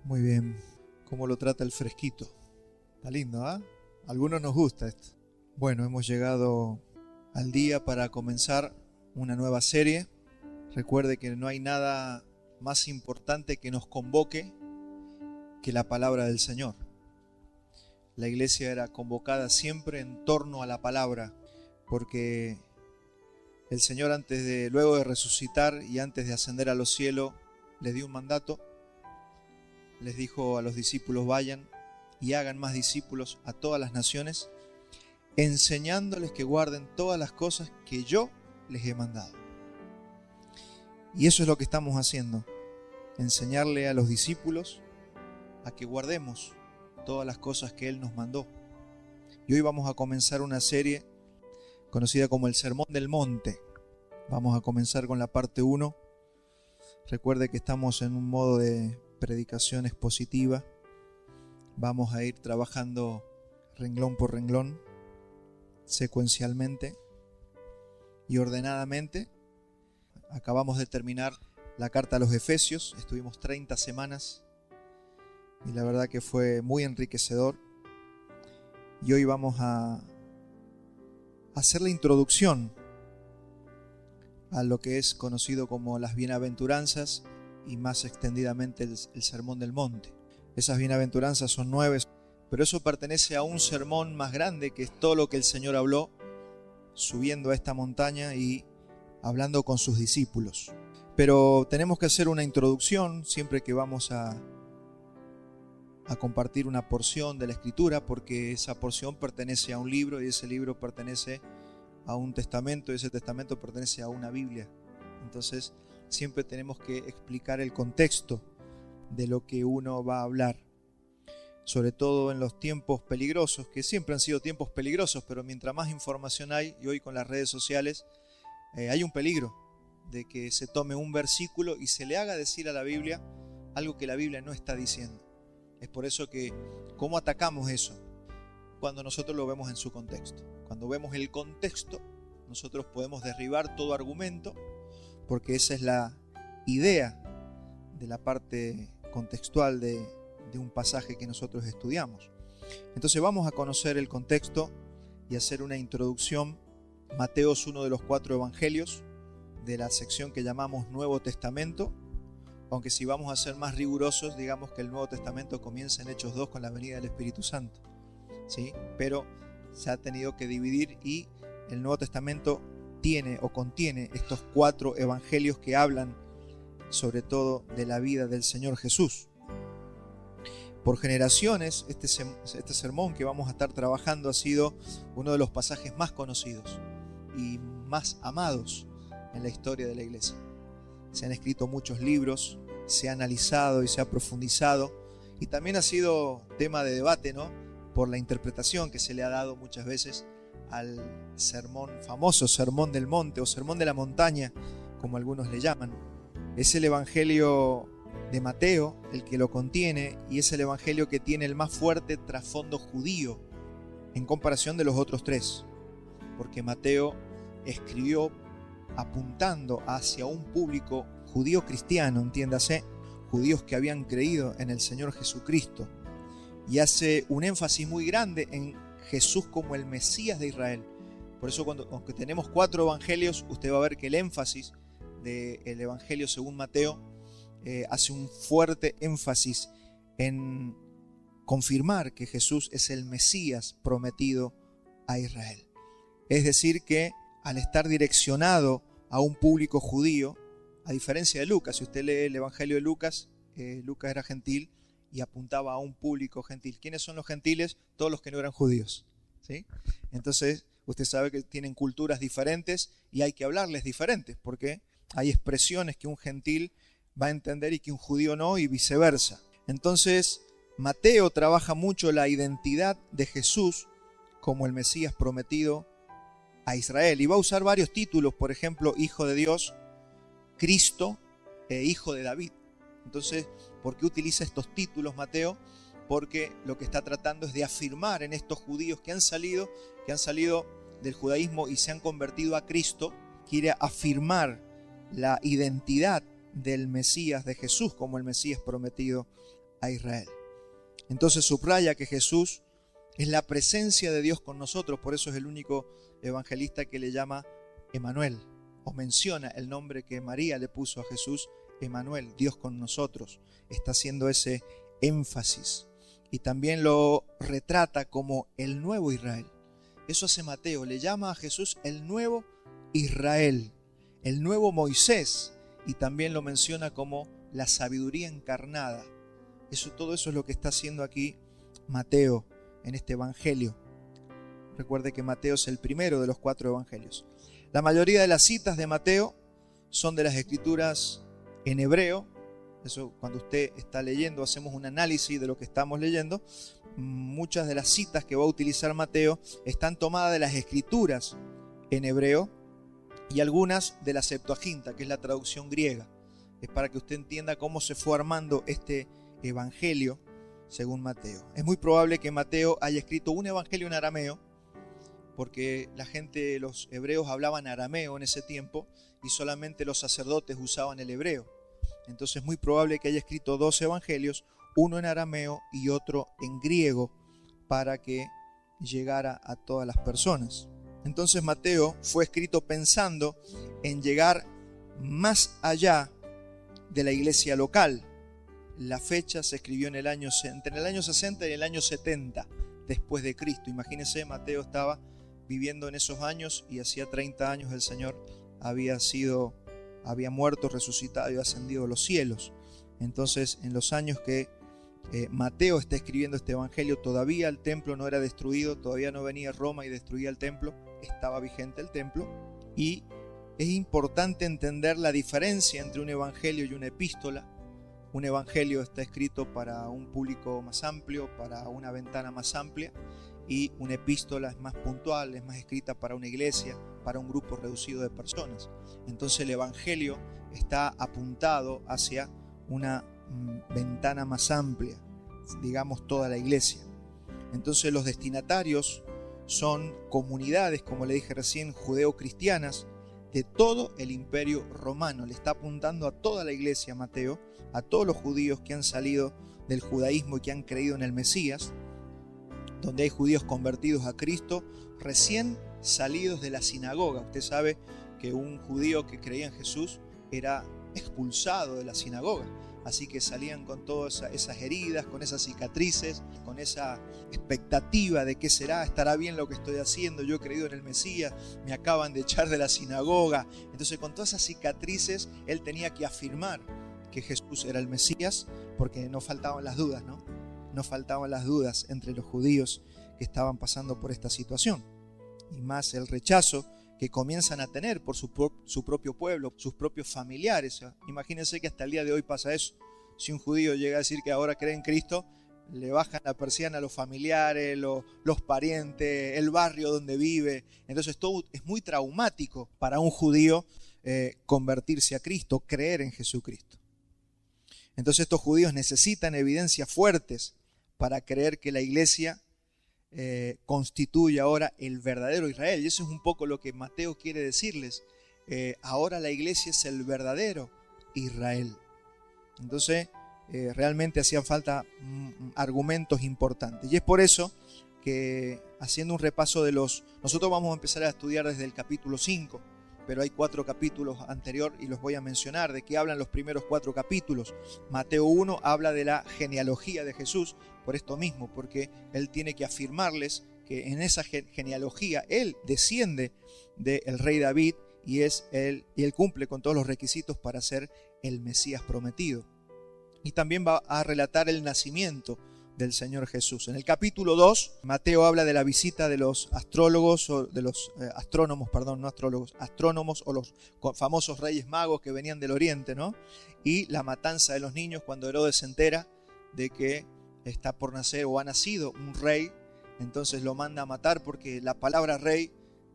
Muy bien. ¿Cómo lo trata el fresquito? Está lindo, ¿ah? A algunos nos gusta esto. Bueno, hemos llegado al día para comenzar una nueva serie. Recuerde que no hay nada más importante que nos convoque que la palabra del Señor. La iglesia era convocada siempre en torno a la palabra, porque el Señor luego de resucitar y antes de ascender a los cielos, les dio un mandato. Les dijo a los discípulos: vayan y hagan más discípulos a todas las naciones, enseñándoles que guarden todas las cosas que yo les he mandado. Y eso es lo que estamos haciendo, enseñarle a los discípulos a que guardemos todas las cosas que Él nos mandó. Y hoy vamos a comenzar una serie conocida como el Sermón del Monte. Vamos a comenzar con la parte 1. Recuerde que estamos en un modo de predicación expositiva. Vamos a ir trabajando renglón por renglón, secuencialmente y ordenadamente. Acabamos de terminar la carta a los Efesios. Estuvimos 30 semanas y la verdad que fue muy enriquecedor. Y hoy vamos a hacer la introducción a lo que es conocido como las bienaventuranzas y más extendidamente el Sermón del Monte. Esas bienaventuranzas son 9, pero eso pertenece a un sermón más grande, que es todo lo que el Señor habló subiendo a esta montaña y hablando con sus discípulos. Pero tenemos que hacer una introducción siempre que vamos a compartir una porción de la Escritura, porque esa porción pertenece a un libro y ese libro pertenece a un testamento y ese testamento pertenece a una Biblia. Entonces siempre tenemos que explicar el contexto de lo que uno va a hablar, sobre todo en los tiempos peligrosos, que siempre han sido tiempos peligrosos, pero mientras más información hay, y hoy con las redes sociales, hay un peligro de que se tome un versículo y se le haga decir a la Biblia algo que la Biblia no está diciendo. Es por eso que, ¿cómo atacamos eso? Cuando nosotros lo vemos en su contexto. Cuando vemos el contexto, nosotros podemos derribar todo argumento, porque esa es la idea de la parte contextual de un pasaje que nosotros estudiamos. Entonces vamos a conocer el contexto y hacer una introducción. Mateo es uno de los 4 evangelios de la sección que llamamos Nuevo Testamento, aunque si vamos a ser más rigurosos, digamos que el Nuevo Testamento comienza en Hechos 2 con la venida del Espíritu Santo, ¿sí? Pero se ha tenido que dividir y el Nuevo Testamento tiene o contiene estos 4 evangelios que hablan sobre todo de la vida del Señor Jesús. Por generaciones, este sermón que vamos a estar trabajando ha sido uno de los pasajes más conocidos y más amados en la historia de la iglesia. Se han escrito muchos libros, se ha analizado y se ha profundizado, y también ha sido tema de debate, ¿no? Por la interpretación que se le ha dado muchas veces al famoso Sermón del Monte o Sermón de la Montaña, como algunos le llaman. Es el evangelio de Mateo el que lo contiene, y es el evangelio que tiene el más fuerte trasfondo judío en comparación de los otros 3, porque Mateo escribió apuntando hacia un público judío cristiano, entiéndase, judíos que habían creído en el Señor Jesucristo, y hace un énfasis muy grande en Jesús como el Mesías de Israel. Por eso aunque tenemos 4 evangelios, usted va a ver que el énfasis del evangelio según Mateo hace un fuerte énfasis en confirmar que Jesús es el Mesías prometido a Israel. Es decir que al estar direccionado a un público judío, a diferencia de Lucas, si usted lee el evangelio de Lucas, Lucas era gentil y apuntaba a un público gentil. ¿Quiénes son los gentiles? Todos los que no eran judíos, ¿sí? Entonces usted sabe que tienen culturas diferentes y hay que hablarles diferentes, porque hay expresiones que un gentil va a entender y que un judío no, y viceversa. Entonces Mateo trabaja mucho la identidad de Jesús como el Mesías prometido a Israel, y va a usar varios títulos, por ejemplo, Hijo de Dios, Cristo e Hijo de David. Entonces, ¿por qué utiliza estos títulos Mateo? Porque lo que está tratando es de afirmar en estos judíos que han salido del judaísmo y se han convertido a Cristo, quiere afirmar la identidad del Mesías, de Jesús como el Mesías prometido a Israel. Entonces subraya que Jesús es la presencia de Dios con nosotros, por eso es el único evangelista que le llama Emmanuel, o menciona el nombre que María le puso a Jesús, Emmanuel, Dios con nosotros. Está haciendo ese énfasis y también lo retrata como el nuevo Israel. Eso hace Mateo, le llama a Jesús el nuevo Israel, el nuevo Moisés, y también lo menciona como la sabiduría encarnada. Todo eso es lo que está haciendo aquí Mateo en este evangelio. Recuerde que Mateo es el primero de los 4 evangelios. La mayoría de las citas de Mateo son de las escrituras en hebreo. Eso, cuando usted está leyendo, hacemos un análisis de lo que estamos leyendo. Muchas de las citas que va a utilizar Mateo están tomadas de las escrituras en hebreo y algunas de la Septuaginta, que es la traducción griega. Es para que usted entienda cómo se fue armando este evangelio según Mateo. Es muy probable que Mateo haya escrito un evangelio en arameo, porque los hebreos hablaban arameo en ese tiempo y solamente los sacerdotes usaban el hebreo. Entonces es muy probable que haya escrito 2 evangelios, uno en arameo y otro en griego, para que llegara a todas las personas. Entonces Mateo fue escrito pensando en llegar más allá de la iglesia local. La fecha se escribió entre el año 60 y el año 70 después de Cristo. Imagínense, Mateo estaba viviendo en esos años y hacía 30 años el Señor había muerto, resucitado y ascendido a los cielos. Entonces, en los años que Mateo está escribiendo este evangelio, todavía el templo no era destruido, todavía no venía Roma y destruía el templo, estaba vigente el templo. Y es importante entender la diferencia entre un evangelio y una epístola. Un evangelio está escrito para un público más amplio, para una ventana más amplia, y una epístola es más puntual, es más escrita para una iglesia, para un grupo reducido de personas. Entonces el evangelio está apuntado hacia una ventana más amplia, digamos toda la iglesia. Entonces los destinatarios son comunidades, como le dije recién, judeo-cristianas de todo el imperio romano. Le está apuntando a toda la iglesia Mateo, a todos los judíos que han salido del judaísmo y que han creído en el Mesías, donde hay judíos convertidos a Cristo recién salidos de la sinagoga. Usted sabe que un judío que creía en Jesús era expulsado de la sinagoga, así que salían con todas esas heridas, con esas cicatrices, con esa expectativa de qué será, estará bien lo que estoy haciendo, yo he creído en el Mesías, me acaban de echar de la sinagoga. Entonces con todas esas cicatrices él tenía que afirmar que Jesús era el Mesías, porque no faltaban las dudas, ¿no? No faltaban las dudas entre los judíos que estaban pasando por esta situación, y más el rechazo que comienzan a tener por su propio pueblo, sus propios familiares. Imagínense que hasta el día de hoy pasa eso. Si un judío llega a decir que ahora cree en Cristo, le bajan la persiana a los familiares, los parientes, el barrio donde vive. Entonces todo es muy traumático para un judío convertirse a Cristo, creer en Jesucristo. Entonces estos judíos necesitan evidencias fuertes para creer que la iglesia constituye ahora el verdadero Israel. Y eso es un poco lo que Mateo quiere decirles. Ahora la iglesia es el verdadero Israel. Entonces realmente hacían falta argumentos importantes. Y es por eso que, haciendo un repaso nosotros vamos a empezar a estudiar desde el capítulo 5, pero hay 4 capítulos anteriores y los voy a mencionar. ¿De qué hablan los primeros 4 capítulos? Mateo 1 habla de la genealogía de Jesús, por esto mismo, porque él tiene que afirmarles que en esa genealogía él desciende del rey David y él cumple con todos los requisitos para ser el Mesías prometido. Y también va a relatar el nacimiento del Señor Jesús. En el capítulo 2, Mateo habla de la visita de los astrólogos, o de los astrónomos o los famosos reyes magos que venían del oriente, ¿no? Y la matanza de los niños cuando Herodes se entera de que está por nacer o ha nacido un rey, entonces lo manda a matar, porque la palabra rey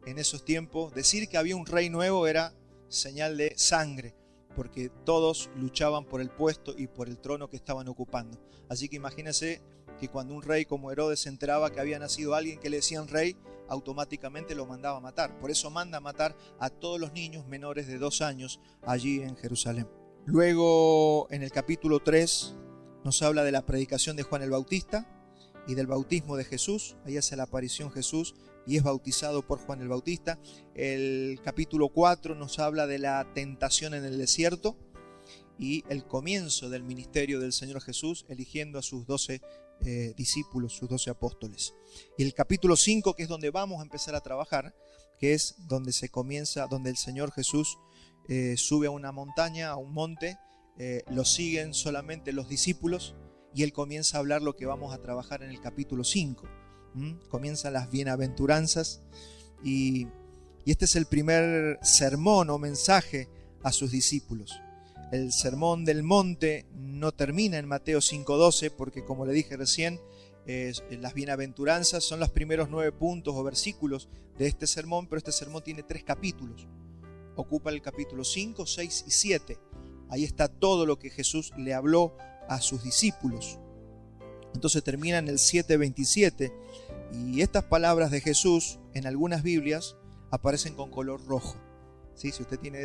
en esos tiempos, decir que había un rey nuevo era señal de sangre, porque todos luchaban por el puesto y por el trono que estaban ocupando. Así que imagínense que cuando un rey como Herodes se enteraba que había nacido alguien que le decían rey, automáticamente lo mandaba a matar. Por eso manda a matar a todos los niños menores de 2 años allí en Jerusalén. Luego, en el capítulo 3, nos habla de la predicación de Juan el Bautista y del bautismo de Jesús. Ahí hace la aparición Jesús y es bautizado por Juan el Bautista. El capítulo 4 nos habla de la tentación en el desierto y el comienzo del ministerio del Señor Jesús, eligiendo a sus 12 discípulos, sus 12 apóstoles. Y el capítulo 5, que es donde vamos a empezar a trabajar, que es donde se comienza, donde el Señor Jesús sube a una montaña, a un monte, lo siguen solamente los discípulos y Él comienza a hablar lo que vamos a trabajar en el capítulo 5. Comienzan las bienaventuranzas y este es el primer sermón o mensaje a sus discípulos. El sermón del monte no termina en Mateo 5:12 porque, como le dije recién, las bienaventuranzas son los primeros 9 puntos o versículos de este sermón, pero este sermón tiene 3 capítulos. Ocupa el capítulo 5, 6 y 7. Ahí está todo lo que Jesús le habló a sus discípulos. Entonces termina en el 7:27 y estas palabras de Jesús en algunas Biblias aparecen con color rojo. ¿Sí? Si usted tiene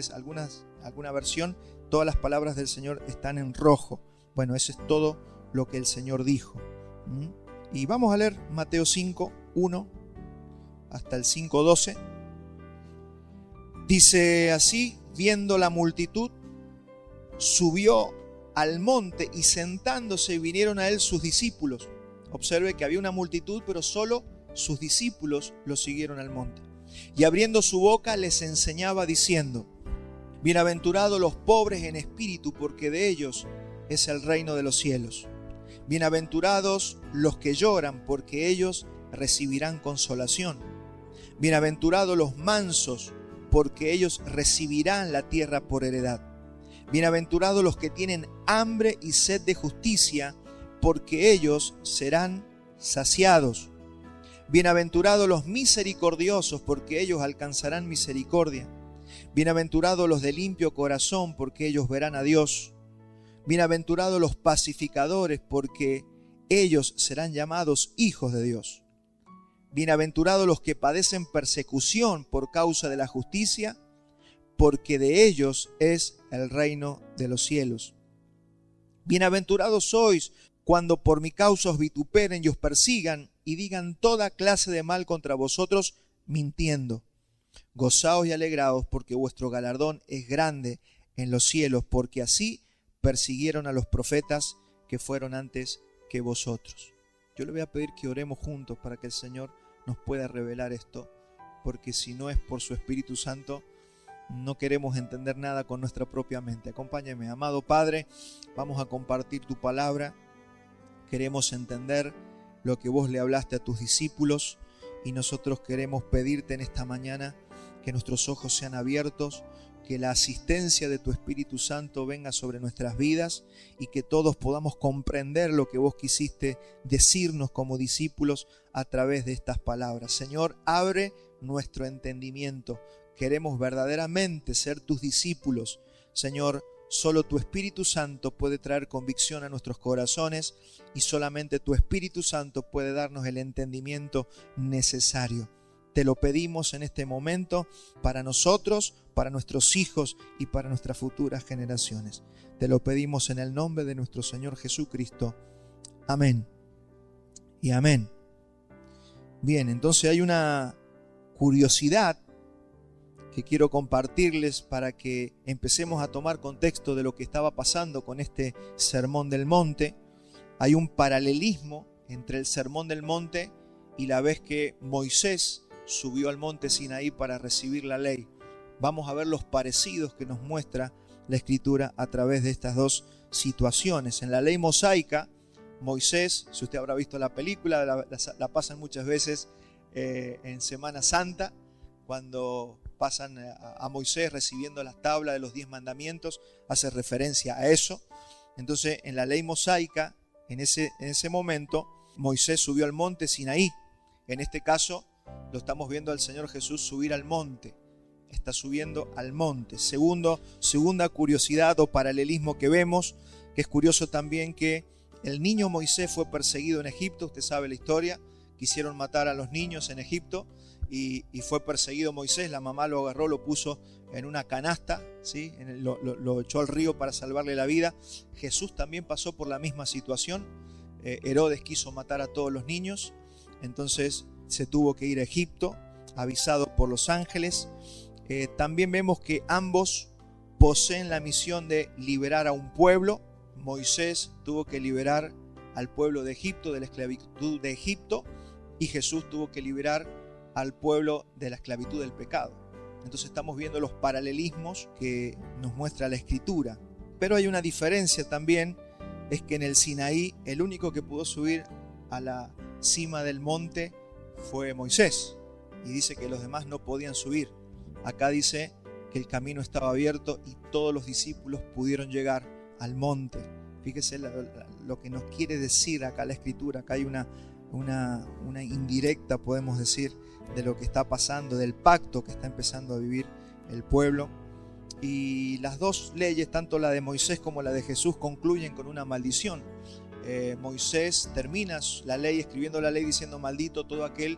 alguna versión, todas las palabras del Señor están en rojo. Bueno, eso es todo lo que el Señor dijo. Y vamos a leer Mateo 5, 1 hasta el 5:12. Dice así: viendo la multitud, subió al monte y sentándose vinieron a él sus discípulos. Observe que había una multitud, pero solo sus discípulos lo siguieron al monte. Y abriendo su boca les enseñaba diciendo: bienaventurados los pobres en espíritu, porque de ellos es el reino de los cielos. Bienaventurados los que lloran, porque ellos recibirán consolación. Bienaventurados los mansos, porque ellos recibirán la tierra por heredad. Bienaventurados los que tienen hambre y sed de justicia, porque ellos serán saciados. Bienaventurados los misericordiosos, porque ellos alcanzarán misericordia. Bienaventurados los de limpio corazón, porque ellos verán a Dios. Bienaventurados los pacificadores, porque ellos serán llamados hijos de Dios. Bienaventurados los que padecen persecución por causa de la justicia, porque de ellos es el reino de los cielos. Bienaventurados sois cuando por mi causa os vituperen y os persigan y digan toda clase de mal contra vosotros, mintiendo. Gozaos y alegraos, porque vuestro galardón es grande en los cielos, porque así persiguieron a los profetas que fueron antes que vosotros. Yo le voy a pedir que oremos juntos para que el Señor nos pueda revelar esto, porque si no es por su Espíritu Santo, no queremos entender nada con nuestra propia mente. Acompáñame, amado Padre, vamos a compartir tu palabra. Queremos entender lo que vos le hablaste a tus discípulos y nosotros queremos pedirte en esta mañana que nuestros ojos sean abiertos, que la asistencia de tu Espíritu Santo venga sobre nuestras vidas y que todos podamos comprender lo que vos quisiste decirnos como discípulos a través de estas palabras. Señor, abre nuestro entendimiento. Queremos verdaderamente ser tus discípulos. Señor, solo tu Espíritu Santo puede traer convicción a nuestros corazones y solamente tu Espíritu Santo puede darnos el entendimiento necesario. Te lo pedimos en este momento para nosotros, para nuestros hijos y para nuestras futuras generaciones. Te lo pedimos en el nombre de nuestro Señor Jesucristo. Amén y amén. Bien, entonces hay una curiosidad que quiero compartirles para que empecemos a tomar contexto de lo que estaba pasando con este Sermón del Monte. Hay un paralelismo entre el Sermón del Monte y la vez que Moisés subió al monte Sinaí para recibir la ley. Vamos a ver los parecidos que nos muestra la Escritura a través de estas dos situaciones. En la ley mosaica, Moisés, si usted habrá visto la película, la pasan muchas veces en Semana Santa, cuando pasan a Moisés recibiendo las tablas de los 10 mandamientos, hace referencia a eso. Entonces, en la ley mosaica, en ese momento, Moisés subió al monte Sinaí. En este caso, lo estamos viendo al Señor Jesús subir al monte. Está subiendo al monte. Segunda curiosidad o paralelismo que vemos, que es curioso también que el niño Moisés fue perseguido en Egipto. Usted sabe la historia. Quisieron matar a los niños en Egipto y fue perseguido Moisés. La mamá lo agarró, lo puso en una canasta, ¿sí? Lo echó al río para salvarle la vida. Jesús también pasó por la misma situación. Herodes quiso matar a todos los niños, entonces se tuvo que ir a Egipto, avisado por los ángeles. También vemos que ambos poseen la misión de liberar a un pueblo. Moisés tuvo que liberar al pueblo de Egipto, de la esclavitud de Egipto, y Jesús tuvo que liberar al pueblo de la esclavitud del pecado. Entonces estamos viendo los paralelismos que nos muestra la Escritura. Pero hay una diferencia también, es que en el Sinaí el único que pudo subir a la cima del monte fue Moisés, y dice que los demás no podían subir. Acá dice que el camino estaba abierto y todos los discípulos pudieron llegar al monte. Fíjese lo que nos quiere decir acá la Escritura. Acá hay una indirecta, podemos decir, de lo que está pasando, del pacto que está empezando a vivir el pueblo. Y las dos leyes, tanto la de Moisés como la de Jesús, concluyen con una maldición. Moisés termina la ley, escribiendo la ley, diciendo: maldito todo aquel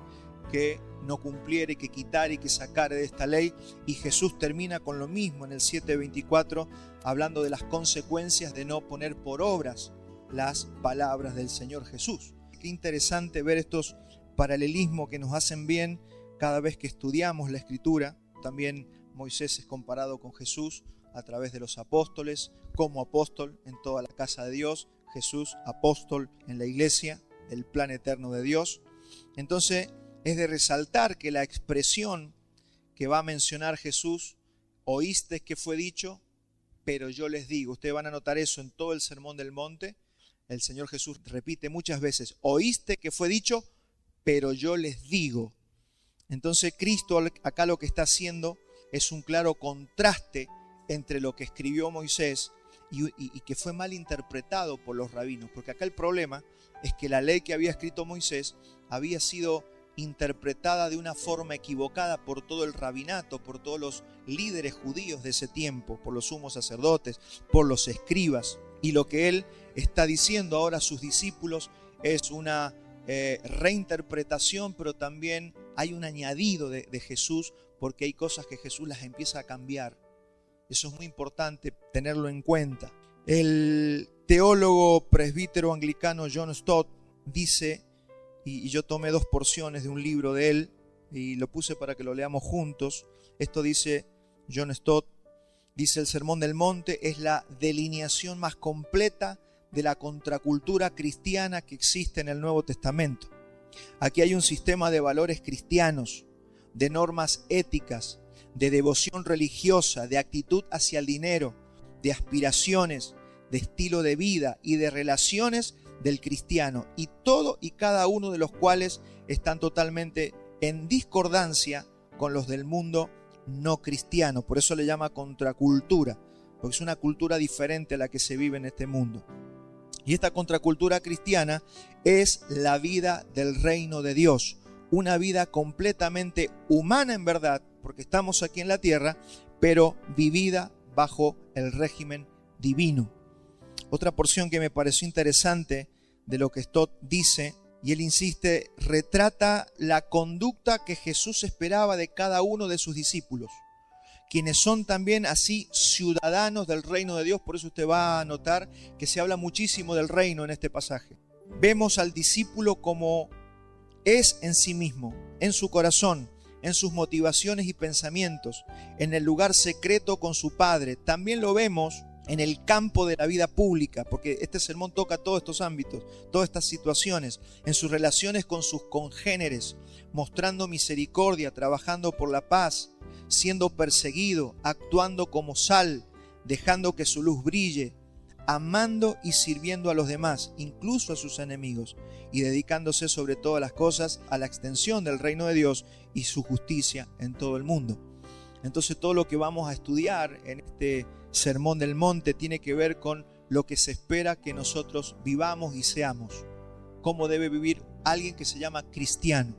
que no cumpliere, que quitare y que sacare de esta ley. Y Jesús termina con lo mismo en el 7:24, hablando de las consecuencias de no poner por obras las palabras del Señor Jesús. Qué interesante ver estos paralelismos que nos hacen bien cada vez que estudiamos la Escritura. También Moisés es comparado con Jesús a través de los apóstoles, como apóstol en toda la casa de Dios, Jesús apóstol en la iglesia, el plan eterno de Dios. Entonces es de resaltar que la expresión que va a mencionar Jesús: oíste que fue dicho, pero yo les digo. Ustedes van a notar eso en todo el Sermón del Monte. El Señor Jesús repite muchas veces: oíste que fue dicho, pero yo les digo. Entonces Cristo acá lo que está haciendo es un claro contraste entre lo que escribió Moisés y que fue mal interpretado por los rabinos. Porque acá el problema es que la ley que había escrito Moisés había sido interpretada de una forma equivocada por todo el rabinato, por todos los líderes judíos de ese tiempo, por los sumos sacerdotes, por los escribas. Y lo que él está diciendo ahora a sus discípulos es una reinterpretación, pero también hay un añadido de Jesús, porque hay cosas que Jesús las empieza a cambiar. Eso es muy importante tenerlo en cuenta. El teólogo presbítero anglicano John Stott dice, y yo tomé 2 porciones de un libro de él y lo puse para que lo leamos juntos. Esto dice John Stott, dice: el Sermón del Monte es la delineación más completa de la contracultura cristiana que existe en el Nuevo Testamento. Aquí hay un sistema de valores cristianos, de normas éticas, de devoción religiosa, de actitud hacia el dinero, de aspiraciones, de estilo de vida y de relaciones del cristiano, y todo y cada uno de los cuales están totalmente en discordancia con los del mundo no cristiano. Por eso le llama contracultura, porque es una cultura diferente a la que se vive en este mundo. Y esta contracultura cristiana es la vida del reino de Dios, una vida completamente humana en verdad, porque estamos aquí en la tierra, pero vivida bajo el régimen divino. Otra porción que me pareció interesante de lo que Stott dice, y él insiste, retrata la conducta que Jesús esperaba de cada uno de sus discípulos, quienes son también así ciudadanos del reino de Dios. Por eso usted va a notar que se habla muchísimo del reino en este pasaje. Vemos al discípulo como es en sí mismo, en su corazón, en sus motivaciones y pensamientos, en el lugar secreto con su Padre. También lo vemos en el campo de la vida pública, porque este sermón toca todos estos ámbitos, todas estas situaciones, en sus relaciones con sus congéneres, mostrando misericordia, trabajando por la paz, siendo perseguido, actuando como sal, dejando que su luz brille, amando y sirviendo a los demás, incluso a sus enemigos, y dedicándose sobre todas las cosas a la extensión del reino de Dios y su justicia en todo el mundo. Entonces todo lo que vamos a estudiar en este Sermón del Monte tiene que ver con lo que se espera que nosotros vivamos y seamos. Cómo debe vivir alguien que se llama cristiano.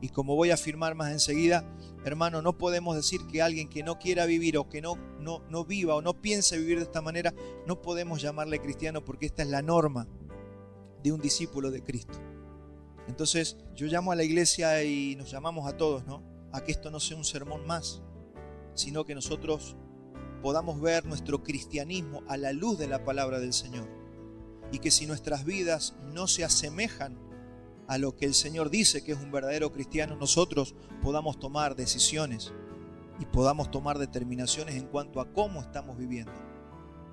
Y como voy a afirmar más enseguida, hermano, no podemos decir que alguien que no quiera vivir o que no viva o no piense vivir de esta manera, no podemos llamarle cristiano, porque esta es la norma de un discípulo de Cristo. Entonces yo llamo a la iglesia y nos llamamos a todos, ¿no? A que esto no sea un sermón más, sino que nosotros podamos ver nuestro cristianismo a la luz de la palabra del Señor. Y que si nuestras vidas no se asemejan a lo que el Señor dice que es un verdadero cristiano, nosotros podamos tomar decisiones y podamos tomar determinaciones en cuanto a cómo estamos viviendo.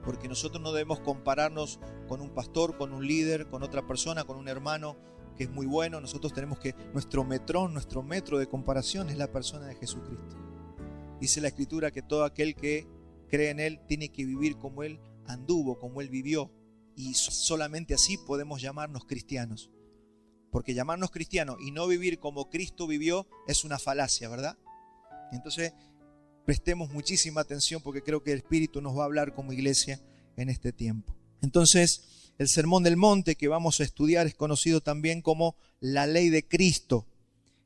Porque nosotros no debemos compararnos con un pastor, con un líder, con otra persona, con un hermano que es muy bueno. Nosotros tenemos que, nuestro metro de comparación es la persona de Jesucristo. Dice la Escritura que todo aquel que cree en Él tiene que vivir como Él anduvo, como Él vivió. Y solamente así podemos llamarnos cristianos. Porque llamarnos cristianos y no vivir como Cristo vivió es una falacia, ¿verdad? Entonces, prestemos muchísima atención porque creo que el Espíritu nos va a hablar como iglesia en este tiempo. Entonces, el Sermón del Monte que vamos a estudiar es conocido también como la ley de Cristo,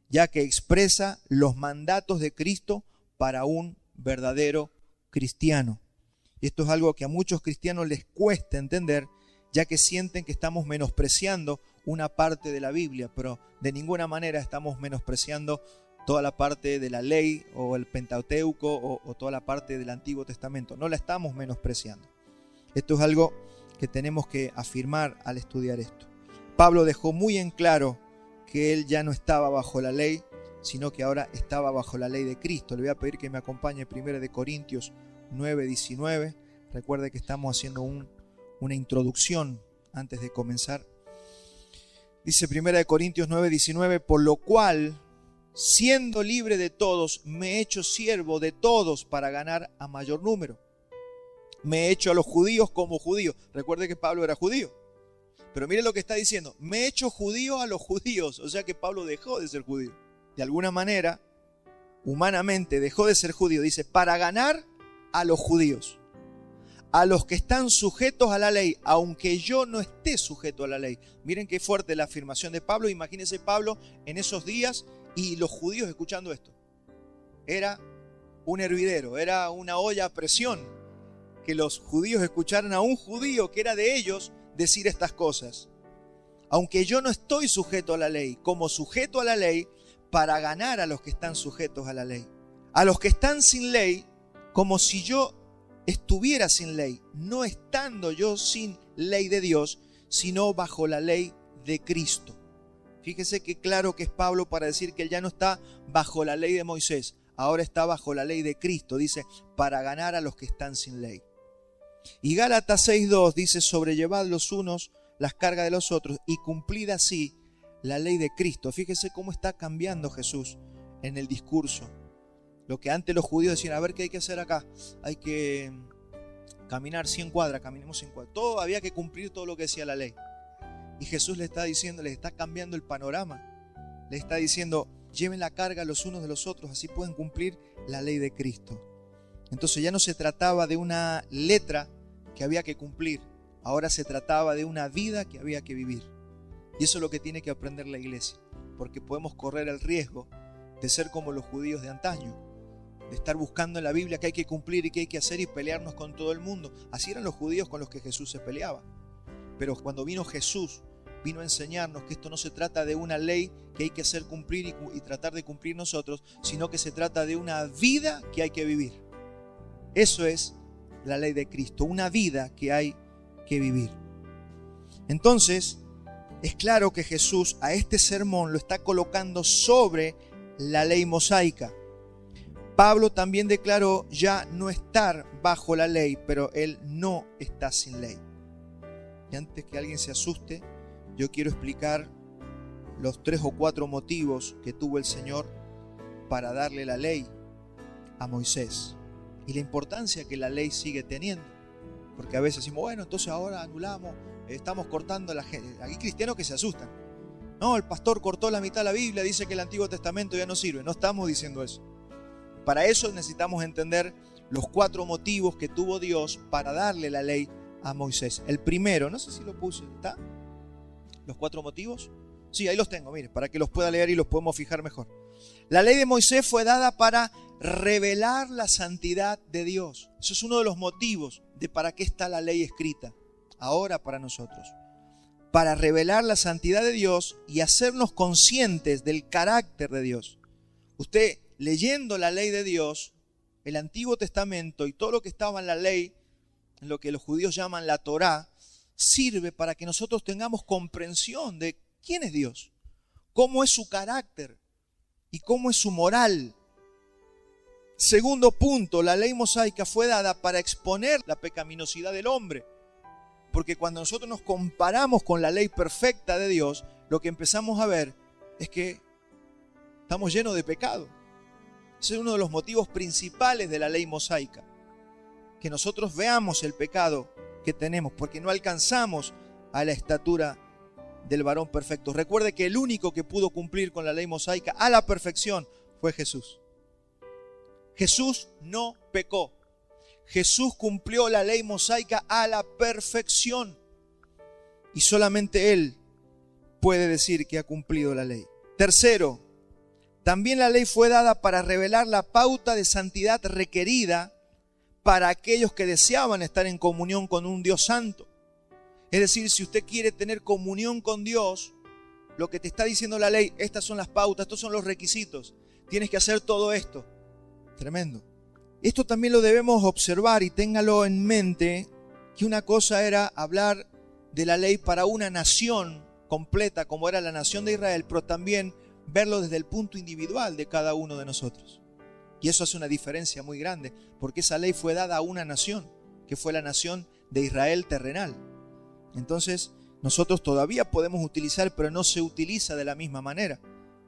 ya que expresa los mandatos de Cristo para un verdadero cristiano. Y esto es algo que a muchos cristianos les cuesta entender, ya que sienten que estamos menospreciando una parte de la Biblia, pero de ninguna manera estamos menospreciando toda la parte de la ley o el Pentateuco o toda la parte del Antiguo Testamento. No la estamos menospreciando. Esto es algo que tenemos que afirmar al estudiar esto. Pablo dejó muy en claro que él ya no estaba bajo la ley, sino que ahora estaba bajo la ley de Cristo. Le voy a pedir que me acompañe 1 Corintios 9:19. Recuerde que estamos haciendo una introducción antes de comenzar. Dice 1 Corintios 9:19, por lo cual, siendo libre de todos, me he hecho siervo de todos para ganar a mayor número. Me he hecho a los judíos como judío. Recuerde que Pablo era judío. Pero mire lo que está diciendo. Me he hecho judío a los judíos. O sea que Pablo dejó de ser judío. De alguna manera, humanamente, dejó de ser judío. Dice, para ganar a los judíos. A los que están sujetos a la ley, aunque yo no esté sujeto a la ley. Miren qué fuerte la afirmación de Pablo. Imagínense Pablo en esos días y los judíos escuchando esto. Era un hervidero, era una olla a presión que los judíos escucharan a un judío que era de ellos decir estas cosas. Aunque yo no estoy sujeto a la ley, como sujeto a la ley, para ganar a los que están sujetos a la ley. A los que están sin ley, como si yo estuviera sin ley, no estando yo sin ley de Dios, sino bajo la ley de Cristo. Fíjese qué claro que es Pablo para decir que él ya no está bajo la ley de Moisés, ahora está bajo la ley de Cristo, dice, para ganar a los que están sin ley. Y Gálatas 6:2 dice, sobrellevad los unos las cargas de los otros y cumplid así la ley de Cristo. Fíjese cómo está cambiando Jesús en el discurso. Lo que antes los judíos decían, a ver qué hay que hacer acá, hay que caminar 100 cuadras, caminemos 100 cuadras. Todo había que cumplir todo lo que decía la ley. Y Jesús le está diciendo, le está cambiando el panorama. Le está diciendo, lleven la carga los unos de los otros, así pueden cumplir la ley de Cristo. Entonces ya no se trataba de una letra que había que cumplir, ahora se trataba de una vida que había que vivir. Y eso es lo que tiene que aprender la iglesia, porque podemos correr el riesgo de ser como los judíos de antaño, de estar buscando en la Biblia qué hay que cumplir y qué hay que hacer y pelearnos con todo el mundo. Así eran los judíos con los que Jesús se peleaba. Pero cuando vino Jesús, vino a enseñarnos que esto no se trata de una ley que hay que hacer cumplir y tratar de cumplir nosotros, sino que se trata de una vida que hay que vivir. Eso es la ley de Cristo, una vida que hay que vivir. Entonces, es claro que Jesús a este sermón lo está colocando sobre la ley mosaica. Pablo también declaró ya no estar bajo la ley, pero él no está sin ley. Y antes que alguien se asuste, yo quiero explicar los 3 o 4 motivos que tuvo el Señor para darle la ley a Moisés. Y la importancia que la ley sigue teniendo. Porque a veces decimos, bueno, entonces ahora anulamos, estamos cortando la gente. Hay cristianos que se asustan. No, el pastor cortó la mitad de la Biblia, dice que el Antiguo Testamento ya no sirve. No estamos diciendo eso. Para eso necesitamos entender los 4 motivos que tuvo Dios para darle la ley a Moisés. El primero, no sé si lo puse, ¿está? ¿Los 4 motivos? Sí, ahí los tengo, mire, para que los pueda leer y los podemos fijar mejor. La ley de Moisés fue dada para revelar la santidad de Dios. Eso es uno de los motivos de para qué está la ley escrita ahora para nosotros. para revelar la santidad de Dios y hacernos conscientes del carácter de Dios. Usted, leyendo la ley de Dios, el Antiguo Testamento y todo lo que estaba en la ley, en lo que los judíos llaman la Torá, sirve para que nosotros tengamos comprensión de quién es Dios, cómo es su carácter y cómo es su moral. Segundo punto, la ley mosaica fue dada para exponer la pecaminosidad del hombre. Porque cuando nosotros nos comparamos con la ley perfecta de Dios, lo que empezamos a ver es que estamos llenos de pecado. Ese es uno de los motivos principales de la ley mosaica. Que nosotros veamos el pecado que tenemos, porque no alcanzamos a la estatura del varón perfecto. Recuerde que el único que pudo cumplir con la ley mosaica a la perfección fue Jesús. Jesús no pecó. Jesús cumplió la ley mosaica a la perfección. Y solamente Él puede decir que ha cumplido la ley. Tercero, también la ley fue dada para revelar la pauta de santidad requerida para aquellos que deseaban estar en comunión con un Dios santo. Es decir, si usted quiere tener comunión con Dios, lo que te está diciendo la ley, estas son las pautas, estos son los requisitos. Tienes que hacer todo esto. Tremendo. Esto también lo debemos observar y téngalo en mente, que una cosa era hablar de la ley para una nación completa como era la nación de Israel, pero también verlo desde el punto individual de cada uno de nosotros. Y eso hace una diferencia muy grande, porque esa ley fue dada a una nación, que fue la nación de Israel terrenal. Entonces, nosotros todavía podemos utilizar, pero no se utiliza de la misma manera.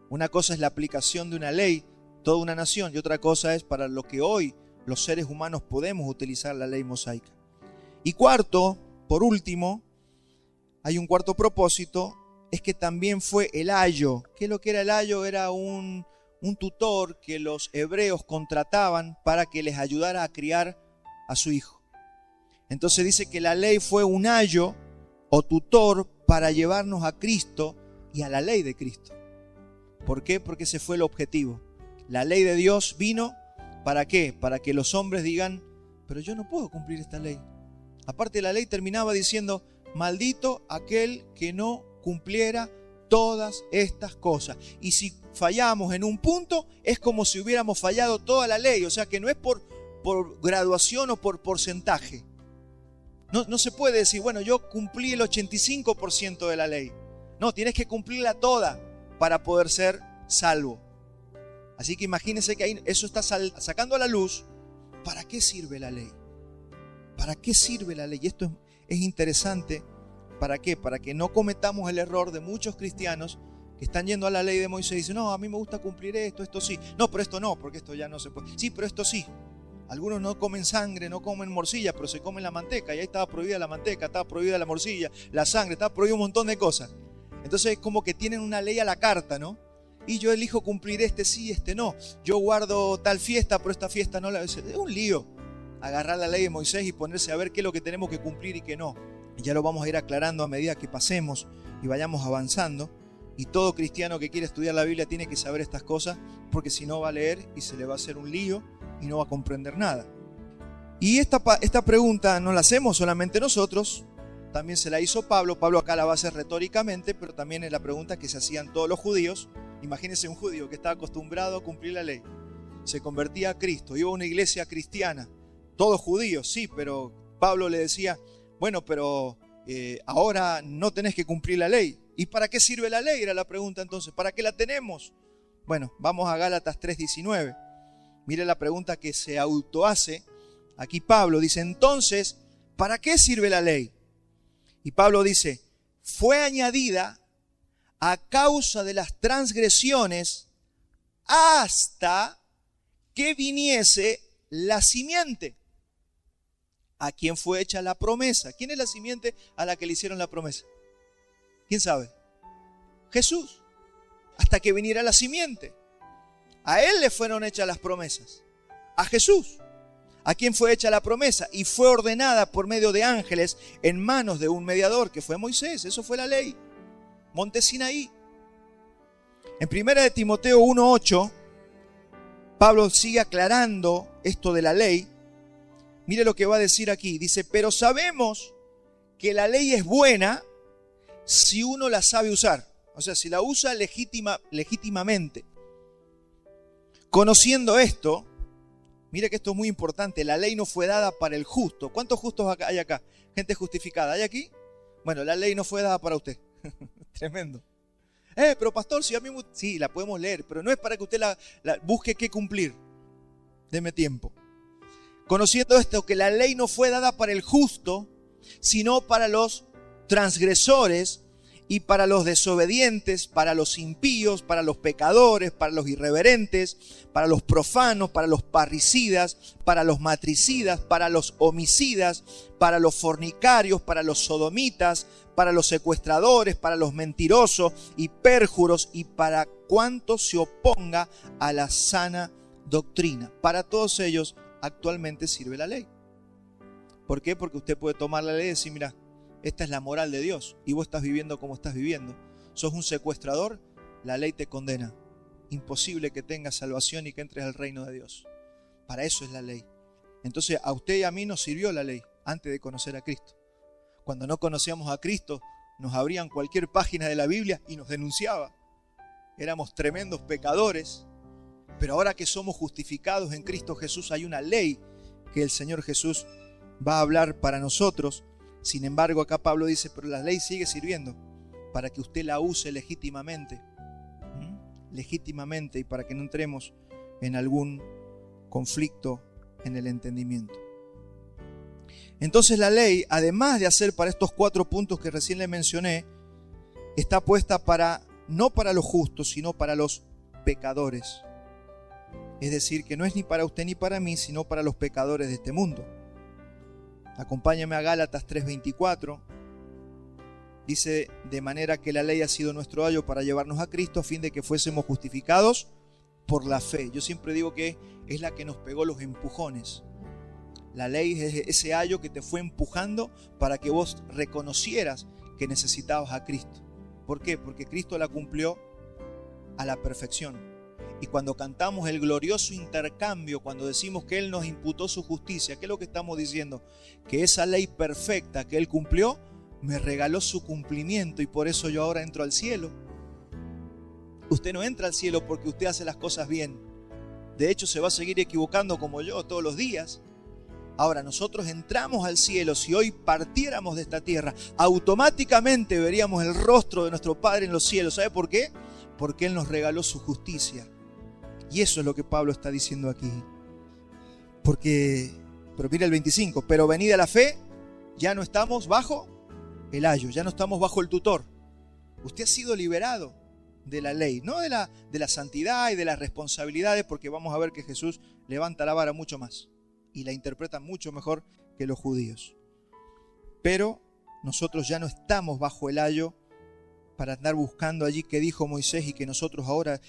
Una cosa es la aplicación de una ley, toda una nación, y otra cosa es para lo que hoy los seres humanos podemos utilizar la ley mosaica. Y cuarto, por último, hay un cuarto propósito, es que también fue el ayo. ¿Qué es lo que era el ayo? Era un tutor que los hebreos contrataban para que les ayudara a criar a su hijo. Entonces dice que la ley fue un ayo o tutor para llevarnos a Cristo y a la ley de Cristo. ¿Por qué? Porque ese fue el objetivo. La ley de Dios vino, ¿para qué? Para que los hombres digan, pero yo no puedo cumplir esta ley. Aparte, la ley terminaba diciendo, maldito aquel que no cumpliera todas estas cosas. Y si fallamos en un punto, es como si hubiéramos fallado toda la ley. O sea que no es por graduación o por porcentaje. No se puede decir, bueno, yo cumplí el 85% de la ley. No, tienes que cumplirla toda para poder ser salvo. Así que imagínense que ahí eso está sacando a la luz. ¿Para qué sirve la ley? ¿Para qué sirve la ley? Y esto es interesante. ¿Para qué? Para que no cometamos el error de muchos cristianos que están yendo a la ley de Moisés y dicen, no, a mí me gusta cumplir esto sí. No, pero esto no, porque esto ya no se puede. Sí, pero esto sí. Algunos no comen sangre, no comen morcilla, pero se comen la manteca. Y ahí estaba prohibida la manteca, estaba prohibida la morcilla, la sangre, estaba prohibido un montón de cosas. Entonces es como que tienen una ley a la carta, ¿no? Y yo elijo cumplir este sí, este no. Yo guardo tal fiesta, pero esta fiesta no la... Es un lío agarrar la ley de Moisés y ponerse a ver qué es lo que tenemos que cumplir y qué no. Y ya lo vamos a ir aclarando a medida que pasemos y vayamos avanzando. Y todo cristiano que quiere estudiar la Biblia tiene que saber estas cosas, porque si no va a leer y se le va a hacer un lío y no va a comprender nada. Y esta pregunta no la hacemos solamente nosotros, también se la hizo Pablo. Pablo acá la va a hacer retóricamente, pero también es la pregunta que se hacían todos los judíos. Imagínense un judío que estaba acostumbrado a cumplir la ley, se convertía a Cristo, iba a una iglesia cristiana, todos judíos, sí, pero Pablo le decía, bueno, pero ahora no tenés que cumplir la ley. ¿Y para qué sirve la ley? Era la pregunta entonces. ¿Para qué la tenemos? Bueno, vamos a Gálatas 3:19. Mire la pregunta que se autohace aquí Pablo. Dice, entonces, ¿para qué sirve la ley? Y Pablo dice, fue añadida a causa de las transgresiones hasta que viniese la simiente. ¿A quién fue hecha la promesa? ¿Quién es la simiente a la que le hicieron la promesa? ¿Quién sabe? Jesús. Hasta que viniera la simiente. A Él le fueron hechas las promesas. A Jesús. ¿A quién fue hecha la promesa? Y fue ordenada por medio de ángeles en manos de un mediador, que fue Moisés. Eso fue la ley. Monte Sinaí. En 1 de Timoteo 1:8, Pablo sigue aclarando esto de la ley. Mire lo que va a decir aquí. Dice, pero sabemos que la ley es buena si uno la sabe usar. O sea, si la usa legítimamente. Conociendo esto, mire que esto es muy importante, la ley no fue dada para el justo. ¿Cuántos justos hay acá? Gente justificada, ¿hay aquí? Bueno, la ley no fue dada para usted. Tremendo. Pero pastor, si a mí... Sí, la podemos leer, pero no es para que usted la busque qué cumplir. Deme tiempo. Conociendo esto, que la ley no fue dada para el justo, sino para los transgresores y para los desobedientes, para los impíos, para los pecadores, para los irreverentes, para los profanos, para los parricidas, para los matricidas, para los homicidas, para los fornicarios, para los sodomitas, para los secuestradores, para los mentirosos y pérjuros y para cuanto se oponga a la sana doctrina. Para todos ellos actualmente sirve la ley. ¿Por qué? Porque usted puede tomar la ley y decir, mira, esta es la moral de Dios y vos estás viviendo como estás viviendo. Sos un secuestrador, la ley te condena. Imposible que tengas salvación y que entres al reino de Dios. Para eso es la ley. Entonces a usted y a mí nos sirvió la ley antes de conocer a Cristo. Cuando no conocíamos a Cristo, nos abrían cualquier página de la Biblia y nos denunciaba. Éramos tremendos pecadores. Pero ahora que somos justificados en Cristo Jesús, hay una ley que el Señor Jesús va a hablar para nosotros. Sin embargo, acá Pablo dice, pero la ley sigue sirviendo para que usted la use legítimamente. Legítimamente, y para que no entremos en algún conflicto en el entendimiento. Entonces la ley, además de hacer para estos 4 puntos que recién le mencioné, está puesta no para los justos, sino para los pecadores. Es decir, que no es ni para usted ni para mí, sino para los pecadores de este mundo. Acompáñame a Gálatas 3:24. Dice, de manera que la ley ha sido nuestro ayo para llevarnos a Cristo a fin de que fuésemos justificados por la fe. Yo siempre digo que es la que nos pegó los empujones. La ley es ese ayo que te fue empujando para que vos reconocieras que necesitabas a Cristo. ¿Por qué? Porque Cristo la cumplió a la perfección. Y cuando cantamos el glorioso intercambio, cuando decimos que Él nos imputó su justicia, ¿qué es lo que estamos diciendo? Que esa ley perfecta que Él cumplió, me regaló su cumplimiento y por eso yo ahora entro al cielo. Usted no entra al cielo porque usted hace las cosas bien. De hecho, se va a seguir equivocando como yo todos los días. Ahora, nosotros entramos al cielo. Si hoy partiéramos de esta tierra, automáticamente veríamos el rostro de nuestro Padre en los cielos. ¿Sabe por qué? Porque Él nos regaló su justicia. Y eso es lo que Pablo está diciendo aquí. Pero mira el 25, pero venida la fe, ya no estamos bajo el ayo, ya no estamos bajo el tutor. Usted ha sido liberado de la ley, no de la santidad y de las responsabilidades, porque vamos a ver que Jesús levanta la vara mucho más y la interpreta mucho mejor que los judíos. Pero nosotros ya no estamos bajo el ayo para andar buscando allí qué dijo Moisés y que nosotros ahora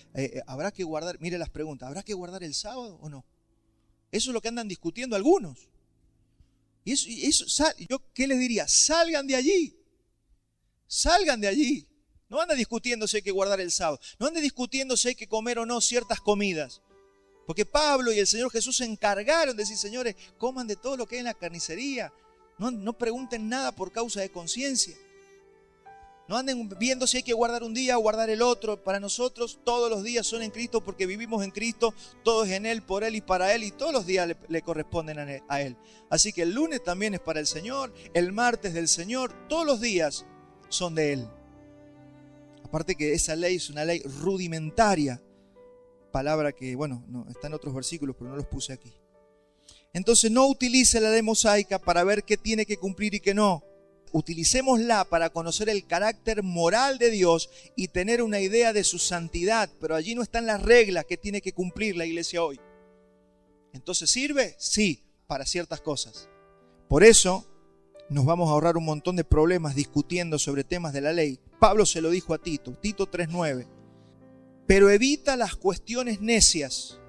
habrá que guardar, mire las preguntas, ¿habrá que guardar el sábado o no? Eso es lo que andan discutiendo algunos. Y eso, yo qué les diría, salgan de allí, salgan de allí. No anden discutiendo si hay que guardar el sábado, no anden discutiendo si hay que comer o no ciertas comidas. Porque Pablo y el Señor Jesús se encargaron de decir, señores, coman de todo lo que hay en la carnicería, no pregunten nada por causa de conciencia. No anden viendo si hay que guardar un día o guardar el otro. Para nosotros todos los días son en Cristo porque vivimos en Cristo. Todo es en Él, por Él y para Él. Y todos los días le corresponden a Él. Así que el lunes también es para el Señor. El martes del Señor. Todos los días son de Él. Aparte que esa ley es una ley rudimentaria. Palabra que, bueno, no, está en otros versículos, pero no los puse aquí. Entonces no utilice la ley mosaica para ver qué tiene que cumplir y qué no. Utilicémosla para conocer el carácter moral de Dios y tener una idea de su santidad, pero allí no están las reglas que tiene que cumplir la iglesia hoy. ¿Entonces sirve? Sí, para ciertas cosas. Por eso nos vamos a ahorrar un montón de problemas discutiendo sobre temas de la ley. Pablo se lo dijo a Tito, Tito 3:9. Pero evita las cuestiones necias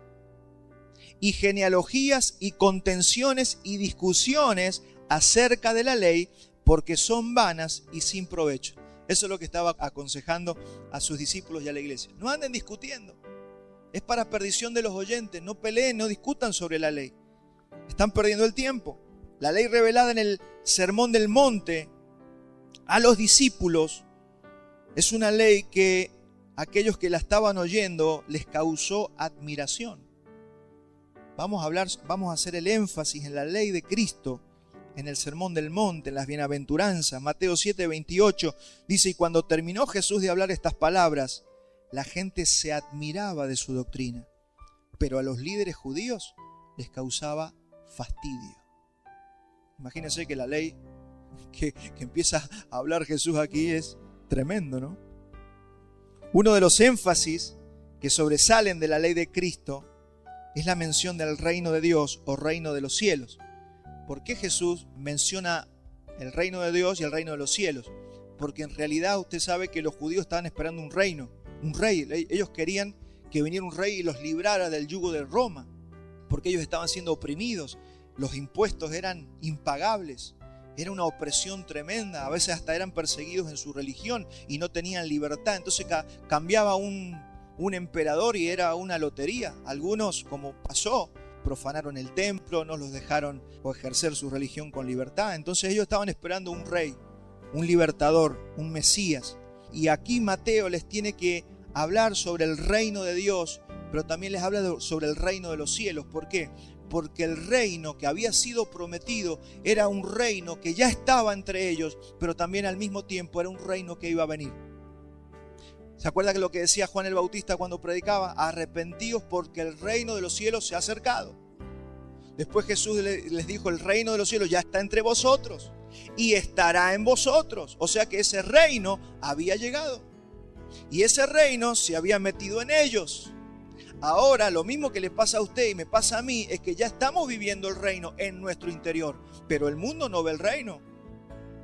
y genealogías y contenciones y discusiones acerca de la ley, porque son vanas y sin provecho. Eso es lo que estaba aconsejando a sus discípulos y a la iglesia. No anden discutiendo. Es para perdición de los oyentes. No peleen, no discutan sobre la ley. Están perdiendo el tiempo. La ley revelada en el Sermón del Monte a los discípulos Es una ley que aquellos que la estaban oyendo les causó admiración. Vamos a hacer el énfasis en la ley de Cristo, en el Sermón del Monte, en las bienaventuranzas. Mateo 7:28 dice: y cuando terminó Jesús de hablar estas palabras, la gente se admiraba de su doctrina, pero a los líderes judíos les causaba fastidio. Imagínense que la ley que empieza a hablar Jesús aquí es tremendo, ¿no? Uno de los énfasis que sobresalen de la ley de Cristo es la mención del reino de Dios o reino de los cielos. ¿Por qué Jesús menciona el reino de Dios y el reino de los cielos? Porque en realidad usted sabe que los judíos estaban esperando un reino, un rey. Ellos querían que viniera un rey y los librara del yugo de Roma, porque ellos estaban siendo oprimidos. Los impuestos eran impagables. Era una opresión tremenda. A veces hasta eran perseguidos en su religión y no tenían libertad. Entonces cambiaba un emperador y era una lotería. Algunos, como pasó, profanaron el templo, no los dejaron ejercer su religión con libertad. Entonces ellos estaban esperando un rey, un libertador, un Mesías. Y aquí Mateo les tiene que hablar sobre el reino de Dios, pero también les habla sobre el reino de los cielos. ¿Por qué? Porque el reino que había sido prometido era un reino que ya estaba entre ellos, pero también al mismo tiempo era un reino que iba a venir. ¿Se acuerda que lo que decía Juan el Bautista cuando predicaba? Arrepentíos porque el reino de los cielos se ha acercado. Después Jesús les dijo: el reino de los cielos ya está entre vosotros y estará en vosotros. O sea que ese reino había llegado y ese reino se había metido en ellos. Ahora lo mismo que le pasa a usted y me pasa a mí es que ya estamos viviendo el reino en nuestro interior, pero el mundo no ve el reino,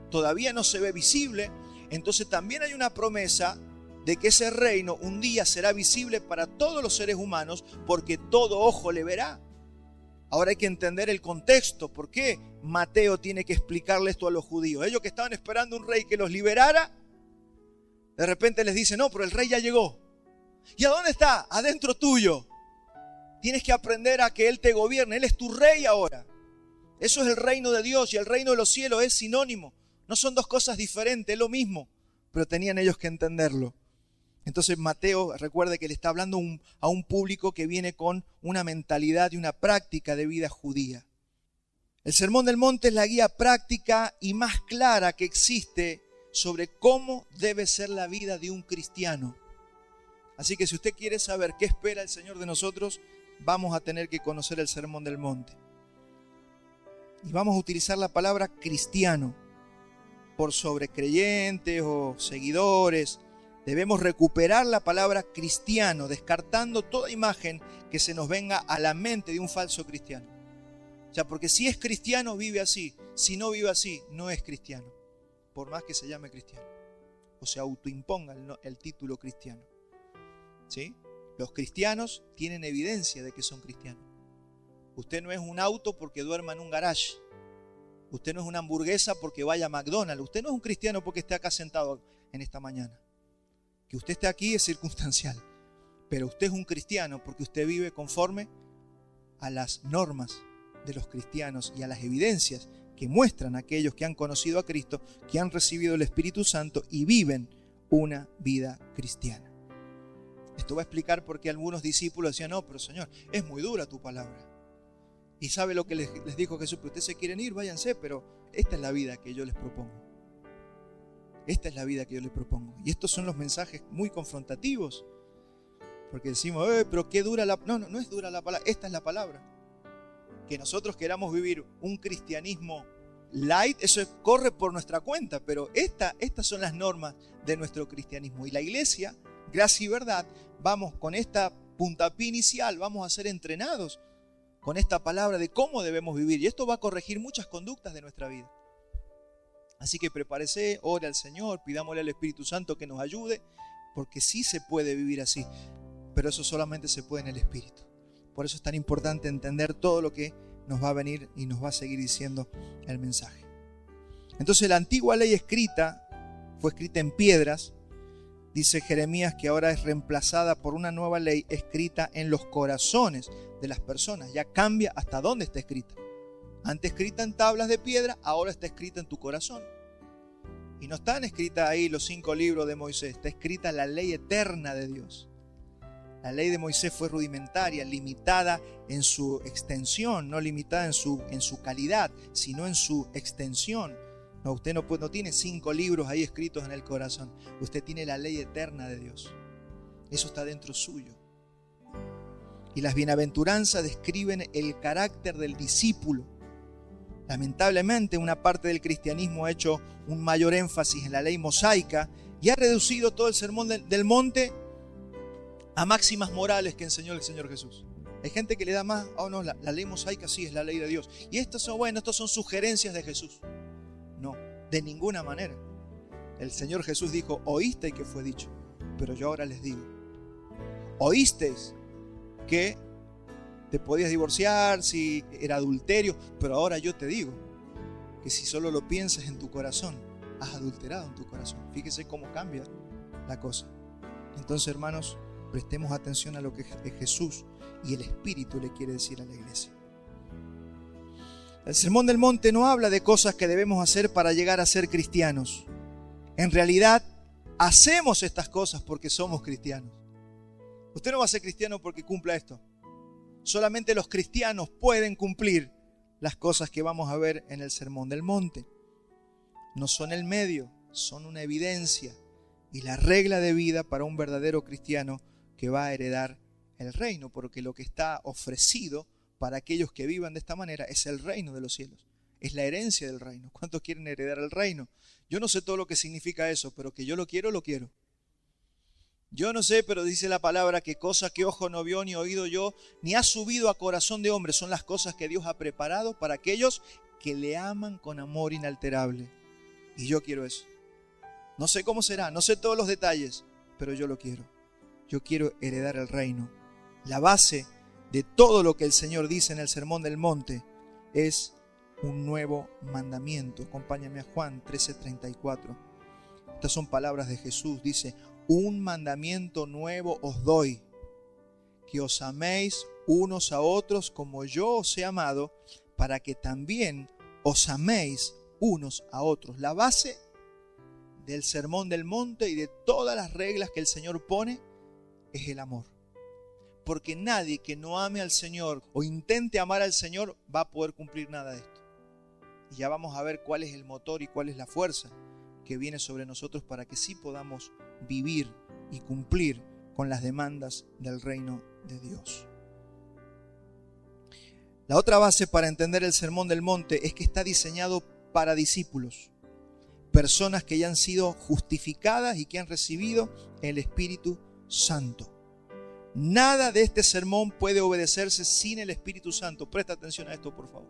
todavía no se ve visible. Entonces también hay una promesa de que ese reino un día será visible para todos los seres humanos, porque todo ojo le verá. Ahora hay que entender el contexto. ¿Por qué Mateo tiene que explicarle esto a los judíos? Ellos que estaban esperando un rey que los liberara, de repente les dice: no, pero el rey ya llegó. ¿Y a dónde está? Adentro tuyo. Tienes que aprender a que Él te gobierne. Él es tu rey ahora. Eso es el reino de Dios, y el reino de los cielos es sinónimo. No son dos cosas diferentes, es lo mismo. Pero tenían ellos que entenderlo. Entonces Mateo, recuerde que le está hablando a un público que viene con una mentalidad y una práctica de vida judía. El Sermón del Monte es la guía práctica y más clara que existe sobre cómo debe ser la vida de un cristiano. Así que si usted quiere saber qué espera el Señor de nosotros, vamos a tener que conocer el Sermón del Monte. Y vamos a utilizar la palabra cristiano por sobre creyentes o seguidores. Debemos recuperar la palabra cristiano, descartando toda imagen que se nos venga a la mente de un falso cristiano. O sea, porque si es cristiano, vive así. Si no vive así, no es cristiano, por más que se llame cristiano o se autoimponga el título cristiano. ¿Sí? Los cristianos tienen evidencia de que son cristianos. Usted no es un auto porque duerma en un garage. Usted no es una hamburguesa porque vaya a McDonald's. Usted no es un cristiano porque esté acá sentado en esta mañana. Que usted esté aquí es circunstancial. Pero usted es un cristiano porque usted vive conforme a las normas de los cristianos y a las evidencias que muestran a aquellos que han conocido a Cristo, que han recibido el Espíritu Santo y viven una vida cristiana. Esto va a explicar por qué algunos discípulos decían: no, pero Señor, es muy dura tu palabra. Y sabe lo que les dijo Jesús: pero ustedes se quieren ir, váyanse, pero esta es la vida que yo les propongo. Esta es la vida que yo les propongo. Y estos son los mensajes muy confrontativos. Porque decimos: pero qué dura la... No es dura la palabra, esta es la palabra. Que nosotros queramos vivir un cristianismo light, eso corre por nuestra cuenta, pero estas son las normas de nuestro cristianismo. Y la iglesia, gracia y verdad, vamos con esta puntapié inicial, vamos a ser entrenados con esta palabra de cómo debemos vivir. Y esto va a corregir muchas conductas de nuestra vida. Así que prepárese, ore al Señor, pidámosle al Espíritu Santo que nos ayude, porque sí se puede vivir así, pero eso solamente se puede en el Espíritu. Por eso es tan importante entender todo lo que nos va a venir y nos va a seguir diciendo el mensaje. Entonces la antigua ley escrita fue escrita en piedras. Dice Jeremías que ahora es reemplazada por una nueva ley escrita en los corazones de las personas. Ya cambia hasta dónde está escrita. Antes escrita en tablas de piedra, ahora está escrita en tu corazón. Y no están escritas ahí los 5 libros de Moisés, está escrita la ley eterna de Dios. La ley de Moisés fue rudimentaria, limitada en su extensión, no limitada en su calidad, sino en su extensión. No, usted no tiene 5 libros ahí escritos en el corazón. Usted tiene la ley eterna de Dios. Eso está dentro suyo. Y las bienaventuranzas describen el carácter del discípulo. Lamentablemente, una parte del cristianismo ha hecho un mayor énfasis en la ley mosaica y ha reducido todo el sermón del monte a máximas morales que enseñó el Señor Jesús. Hay gente que le da más, no, la ley mosaica sí es la ley de Dios. Y estas son sugerencias de Jesús. No, de ninguna manera. El Señor Jesús dijo, oísteis que fue dicho, pero yo ahora les digo. Oísteis que te podías divorciar si era adulterio, pero ahora yo te digo que si solo lo piensas en tu corazón, has adulterado en tu corazón. Fíjese cómo cambia la cosa. Entonces, hermanos, prestemos atención a lo que Jesús y el Espíritu le quiere decir a la iglesia. El Sermón del Monte no habla de cosas que debemos hacer para llegar a ser cristianos. En realidad, hacemos estas cosas porque somos cristianos. Usted no va a ser cristiano porque cumpla esto. Solamente los cristianos pueden cumplir las cosas que vamos a ver en el Sermón del Monte. No son el medio, son una evidencia y la regla de vida para un verdadero cristiano que va a heredar el reino, porque lo que está ofrecido para aquellos que vivan de esta manera es el reino de los cielos, es la herencia del reino. ¿Cuántos quieren heredar el reino? Yo no sé todo lo que significa eso, pero que yo lo quiero, lo quiero. Yo no sé, pero dice la palabra que cosa que ojo no vio, ni oído yo, ni ha subido a corazón de hombre, son las cosas que Dios ha preparado para aquellos que le aman con amor inalterable. Y yo quiero eso. No sé cómo será, no sé todos los detalles, pero yo lo quiero. Yo quiero heredar el reino. La base de todo lo que el Señor dice en el Sermón del Monte es un nuevo mandamiento. Acompáñame a Juan 13:34. Estas son palabras de Jesús. Dice, un mandamiento nuevo os doy, que os améis unos a otros como yo os he amado, para que también os améis unos a otros. La base del Sermón del Monte y de todas las reglas que el Señor pone es el amor. Porque nadie que no ame al Señor o intente amar al Señor va a poder cumplir nada de esto. Y ya vamos a ver cuál es el motor y cuál es la fuerza que viene sobre nosotros para que sí podamos vivir y cumplir con las demandas del reino de Dios. La otra base para entender el Sermón del Monte es que está diseñado para discípulos, personas que ya han sido justificadas y que han recibido el Espíritu Santo. Nada de este sermón puede obedecerse sin el Espíritu Santo. Presta atención a esto, por favor.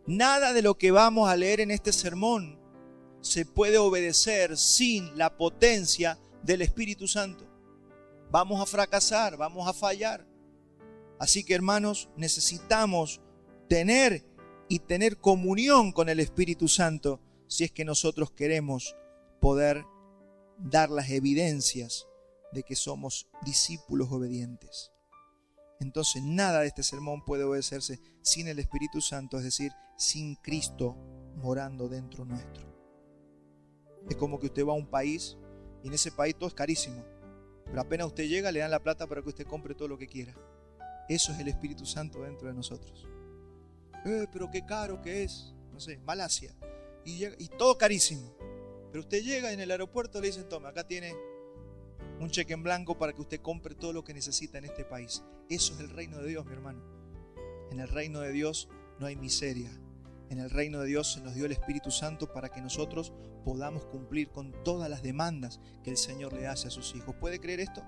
Nada de lo que vamos a leer en este sermón se puede obedecer sin la potencia del Espíritu Santo. Vamos a fracasar, vamos a fallar. Así que, hermanos, necesitamos tener comunión con el Espíritu Santo si es que nosotros queremos poder dar las evidencias de que somos discípulos obedientes. Entonces, nada de este sermón puede obedecerse sin el Espíritu Santo, es decir, sin Cristo morando dentro nuestro. Es como que usted va a un país y en ese país todo es carísimo, pero apenas usted llega le dan la plata para que usted compre todo lo que quiera. Eso es el Espíritu Santo dentro de nosotros. Pero qué caro que es, no sé, Malasia, y todo carísimo. Pero usted llega y en el aeropuerto le dicen, toma, acá tiene un cheque en blanco para que usted compre todo lo que necesita en este país. Eso es el reino de Dios, mi hermano. En el reino de Dios no hay miseria. En el reino de Dios se nos dio el Espíritu Santo para que nosotros podamos cumplir con todas las demandas que el Señor le hace a sus hijos. ¿Puede creer esto?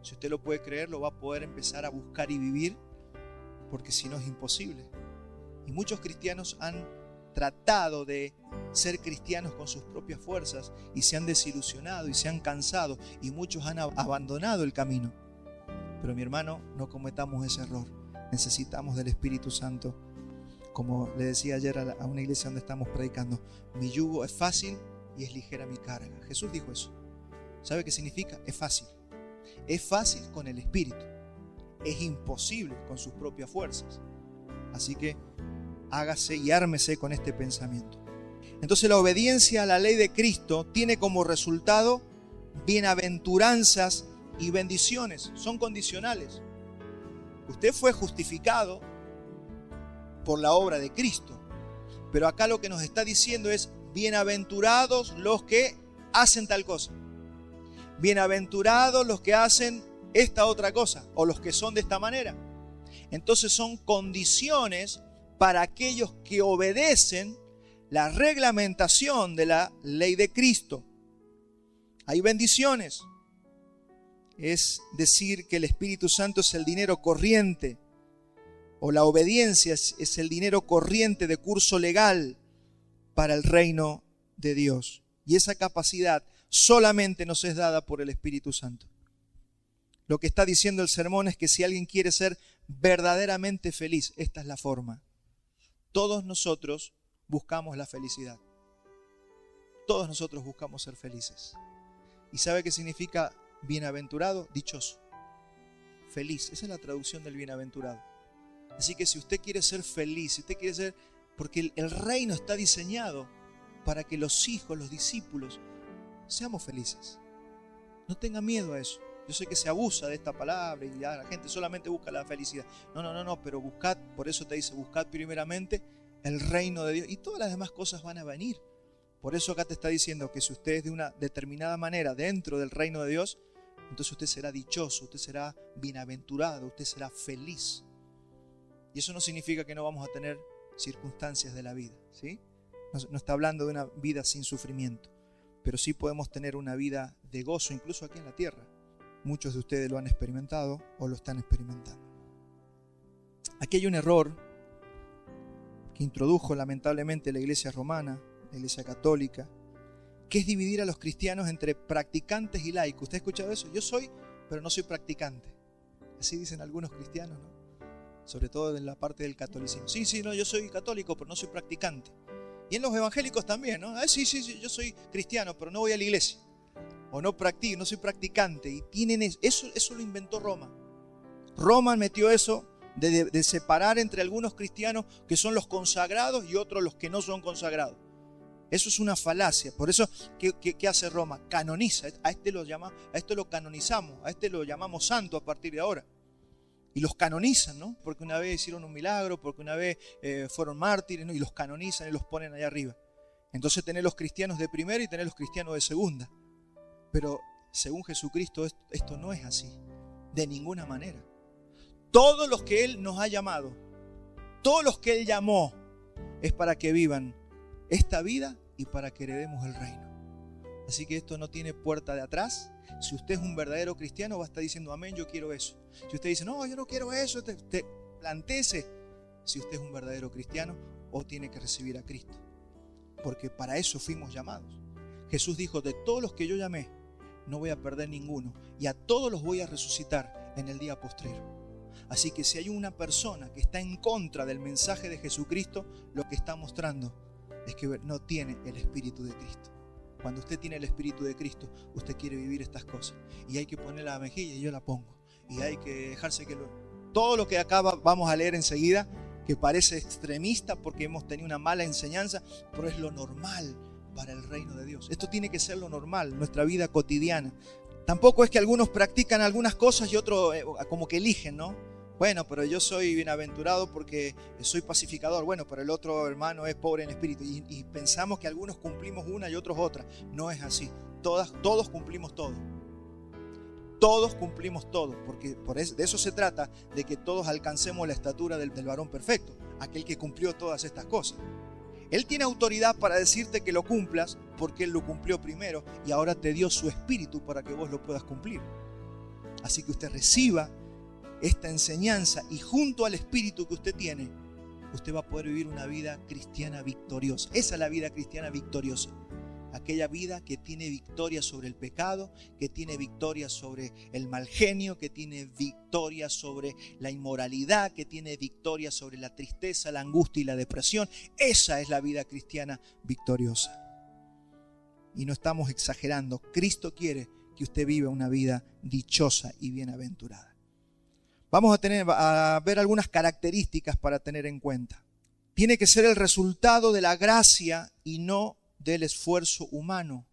Si usted lo puede creer, lo va a poder empezar a buscar y vivir, porque si no es imposible. Y muchos cristianos han tratado de ser cristianos con sus propias fuerzas y se han desilusionado y se han cansado y muchos han abandonado el camino. Pero mi hermano, no cometamos ese error. Necesitamos del Espíritu Santo. Como le decía ayer a una iglesia donde estamos predicando, mi yugo es fácil y es ligera mi carga. Jesús dijo eso. ¿Sabe qué significa? Es fácil. Es fácil con el Espíritu. Es imposible con sus propias fuerzas. Así que hágase y ármese con este pensamiento. Entonces la obediencia a la ley de Cristo tiene como resultado bienaventuranzas y bendiciones. Son condicionales. Usted fue justificado por la obra de Cristo. Pero acá lo que nos está diciendo es: bienaventurados los que hacen tal cosa. Bienaventurados los que hacen esta otra cosa, o los que son de esta manera. Entonces son condiciones para aquellos que obedecen la reglamentación de la ley de Cristo. Hay bendiciones. Es decir, que el Espíritu Santo es el dinero corriente, o la obediencia es el dinero corriente de curso legal para el reino de Dios. Y esa capacidad solamente nos es dada por el Espíritu Santo. Lo que está diciendo el sermón es que si alguien quiere ser verdaderamente feliz, esta es la forma. Todos nosotros buscamos la felicidad. Todos nosotros buscamos ser felices. ¿Y sabe qué significa bienaventurado? Dichoso. Feliz. Esa es la traducción del bienaventurado. Así que si usted quiere ser feliz, si usted quiere ser... Porque el reino está diseñado para que los hijos, los discípulos, seamos felices. No tenga miedo a eso. Yo sé que se abusa de esta palabra y ya la gente solamente busca la felicidad. No, pero buscad, por eso te dice, buscad primeramente el reino de Dios y todas las demás cosas van a venir. Por eso acá te está diciendo que si usted es de una determinada manera dentro del reino de Dios, entonces usted será dichoso, usted será bienaventurado, usted será feliz. Y eso no significa que no vamos a tener circunstancias de la vida, ¿sí? No está hablando de una vida sin sufrimiento, pero sí podemos tener una vida de gozo, incluso aquí en la tierra. Muchos de ustedes lo han experimentado o lo están experimentando. Aquí hay un error que introdujo lamentablemente la iglesia romana, la iglesia católica, que es dividir a los cristianos entre practicantes y laicos. ¿Usted ha escuchado eso? Yo soy, pero no soy practicante. Así dicen algunos cristianos, ¿no? Sobre todo en la parte del catolicismo. Sí, no, yo soy católico, pero no soy practicante. Y en los evangélicos también, ¿no? Sí, yo soy cristiano, pero no voy a la iglesia. O no practico, no soy practicante. Y tienen eso lo inventó Roma. Roma metió eso de separar entre algunos cristianos que son los consagrados y otros los que no son consagrados. Eso es una falacia. Por eso, ¿qué hace Roma? Canoniza. A este lo canonizamos, a este lo llamamos santo a partir de ahora. Y los canonizan, ¿no? Porque una vez hicieron un milagro, porque una vez fueron mártires, ¿no? Y los canonizan y los ponen allá arriba. Entonces tenés los cristianos de primera y tenés los cristianos de segunda. Pero según Jesucristo esto no es así, de ninguna manera. Todos los que Él nos ha llamado, todos los que Él llamó, es para que vivan esta vida y para que heredemos el reino. Así que esto no tiene puerta de atrás. Si usted es un verdadero cristiano, va a estar diciendo amén, yo quiero eso. Si usted dice, no, yo no quiero eso, plantéese si usted es un verdadero cristiano o tiene que recibir a Cristo. Porque para eso fuimos llamados. Jesús dijo, de todos los que yo llamé, no voy a perder ninguno. Y a todos los voy a resucitar en el día postrero. Así que si hay una persona que está en contra del mensaje de Jesucristo, lo que está mostrando es que no tiene el Espíritu de Cristo. Cuando usted tiene el Espíritu de Cristo, usted quiere vivir estas cosas. Y hay que poner la mejilla y yo la pongo. Y hay que dejarse que todo lo que acá vamos a leer enseguida, que parece extremista porque hemos tenido una mala enseñanza, pero es lo normal para el reino de Dios. Esto tiene que ser lo normal, nuestra vida cotidiana. Tampoco es que algunos practican algunas cosas y otros como que eligen, ¿no? Bueno, pero yo soy bienaventurado porque soy pacificador. Bueno, pero el otro hermano es pobre en espíritu. Y pensamos que algunos cumplimos una y otros otra. No es así. Todos cumplimos todo. Todos cumplimos todo. Porque de eso se trata, de que todos alcancemos la estatura del varón perfecto. Aquel que cumplió todas estas cosas. Él tiene autoridad para decirte que lo cumplas porque Él lo cumplió primero y ahora te dio su espíritu para que vos lo puedas cumplir. Así que usted reciba esta enseñanza y junto al espíritu que usted tiene, usted va a poder vivir una vida cristiana victoriosa. Esa es la vida cristiana victoriosa. Aquella vida que tiene victoria sobre el pecado, que tiene victoria sobre el mal genio, que tiene victoria sobre la inmoralidad, que tiene victoria sobre la tristeza, la angustia y la depresión. Esa es la vida cristiana victoriosa. Y no estamos exagerando. Cristo quiere que usted viva una vida dichosa y bienaventurada. Vamos a ver algunas características para tener en cuenta. Tiene que ser el resultado de la gracia y no del esfuerzo humano.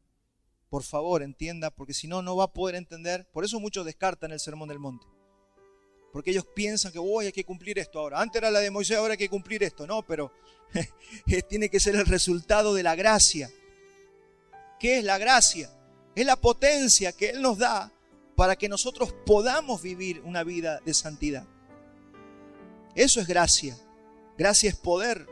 Por favor, entienda, porque si no, no va a poder entender. Por eso muchos descartan el Sermón del Monte. Porque ellos piensan que hay que cumplir esto ahora. Antes era la de Moisés, ahora hay que cumplir esto. No, pero tiene que ser el resultado de la gracia. ¿Qué es la gracia? Es la potencia que Él nos da para que nosotros podamos vivir una vida de santidad. Eso es gracia. Gracia es poder.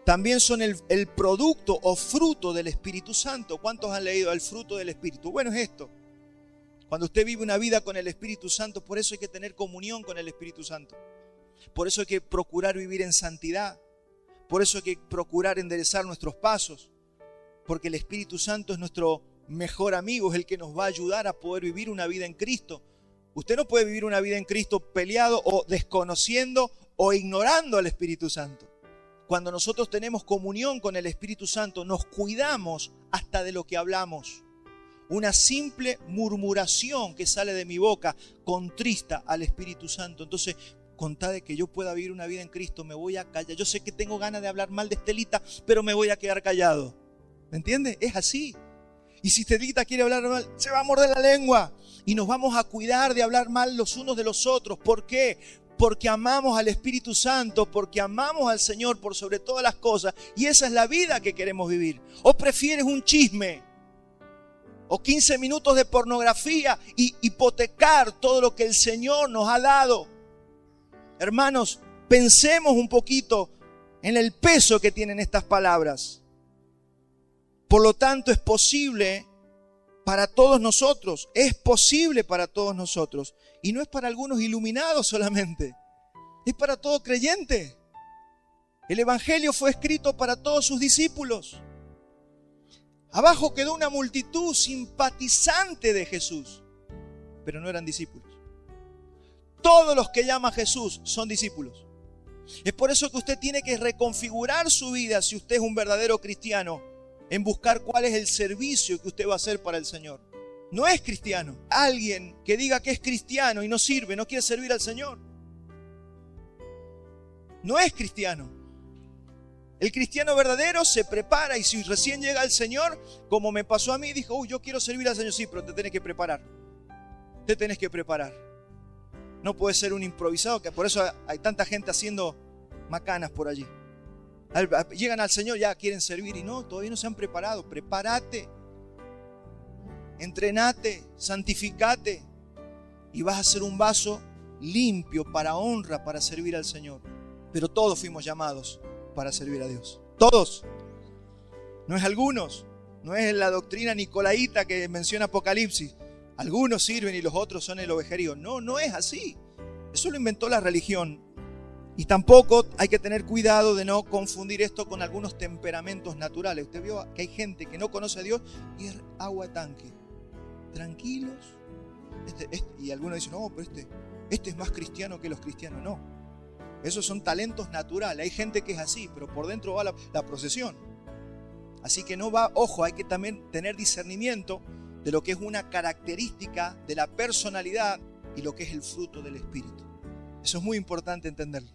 También son el producto o fruto del Espíritu Santo. ¿Cuántos han leído el fruto del Espíritu? Bueno, es esto. Cuando usted vive una vida con el Espíritu Santo, por eso hay que tener comunión con el Espíritu Santo. Por eso hay que procurar vivir en santidad. Por eso hay que procurar enderezar nuestros pasos. Porque el Espíritu Santo es nuestro mejor amigo, es el que nos va a ayudar a poder vivir una vida en Cristo. Usted no puede vivir una vida en Cristo peleado o desconociendo o ignorando al Espíritu Santo. Cuando nosotros tenemos comunión con el Espíritu Santo, nos cuidamos hasta de lo que hablamos. Una simple murmuración que sale de mi boca contrista al Espíritu Santo. Entonces, con tal de que yo pueda vivir una vida en Cristo, me voy a callar. Yo sé que tengo ganas de hablar mal de Estelita, pero me voy a quedar callado. ¿Me entiende? Es así. Y si Estelita quiere hablar mal, se va a morder la lengua. Y nos vamos a cuidar de hablar mal los unos de los otros. ¿Por qué? Porque amamos al Espíritu Santo, porque amamos al Señor por sobre todas las cosas. Y esa es la vida que queremos vivir. ¿O prefieres un chisme? ¿O 15 minutos de pornografía y hipotecar todo lo que el Señor nos ha dado? Hermanos, pensemos un poquito en el peso que tienen estas palabras. Por lo tanto, es posible para todos nosotros. Es posible para todos nosotros. Y no es para algunos iluminados solamente. Es para todo creyente. El Evangelio fue escrito para todos sus discípulos. Abajo quedó una multitud simpatizante de Jesús, pero no eran discípulos. Todos los que llaman a Jesús son discípulos. Es por eso que usted tiene que reconfigurar su vida, si usted es un verdadero cristiano, en buscar cuál es el servicio que usted va a hacer para el Señor. No es cristiano. Alguien que diga que es cristiano y no sirve, no quiere servir al Señor. No es cristiano. El cristiano verdadero se prepara y si recién llega al Señor, como me pasó a mí, dijo, yo quiero servir al Señor. Sí, pero te tenés que preparar. Te tenés que preparar. No puedes ser un improvisado, que por eso hay tanta gente haciendo macanas por allí. Llegan al Señor, ya quieren servir y no, todavía no se han preparado. Prepárate, entrenate, santificate y vas a ser un vaso limpio para honra, para servir al Señor. Pero todos fuimos llamados para servir a Dios. Todos. No es algunos. No es la doctrina nicolaíta que menciona Apocalipsis. Algunos sirven y los otros son el ovejerío. No, no es así. Eso lo inventó la religión. Y tampoco hay que tener cuidado de no confundir esto con algunos temperamentos naturales. Usted vio que hay gente que no conoce a Dios y es agua de tanque. Tranquilos. Y algunos dicen, no, pero este es más cristiano que los cristianos. No. Esos son talentos naturales. Hay gente que es así, pero por dentro va la procesión. Así que no va, ojo, hay que también tener discernimiento de lo que es una característica de la personalidad y lo que es el fruto del Espíritu. Eso es muy importante entenderlo.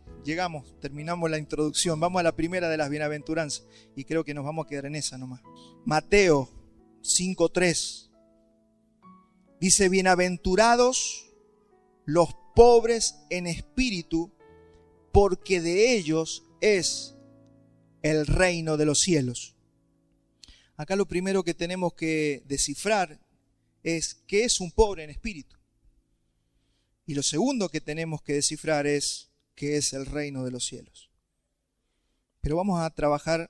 Terminamos la introducción. Vamos a la primera de las bienaventuranzas. Y creo que nos vamos a quedar en esa nomás. Mateo 5:3. Dice, bienaventurados los pobres en espíritu, porque de ellos es el reino de los cielos. Acá lo primero que tenemos que descifrar es qué es un pobre en espíritu. Y lo segundo que tenemos que descifrar es qué es el reino de los cielos. Pero vamos a trabajar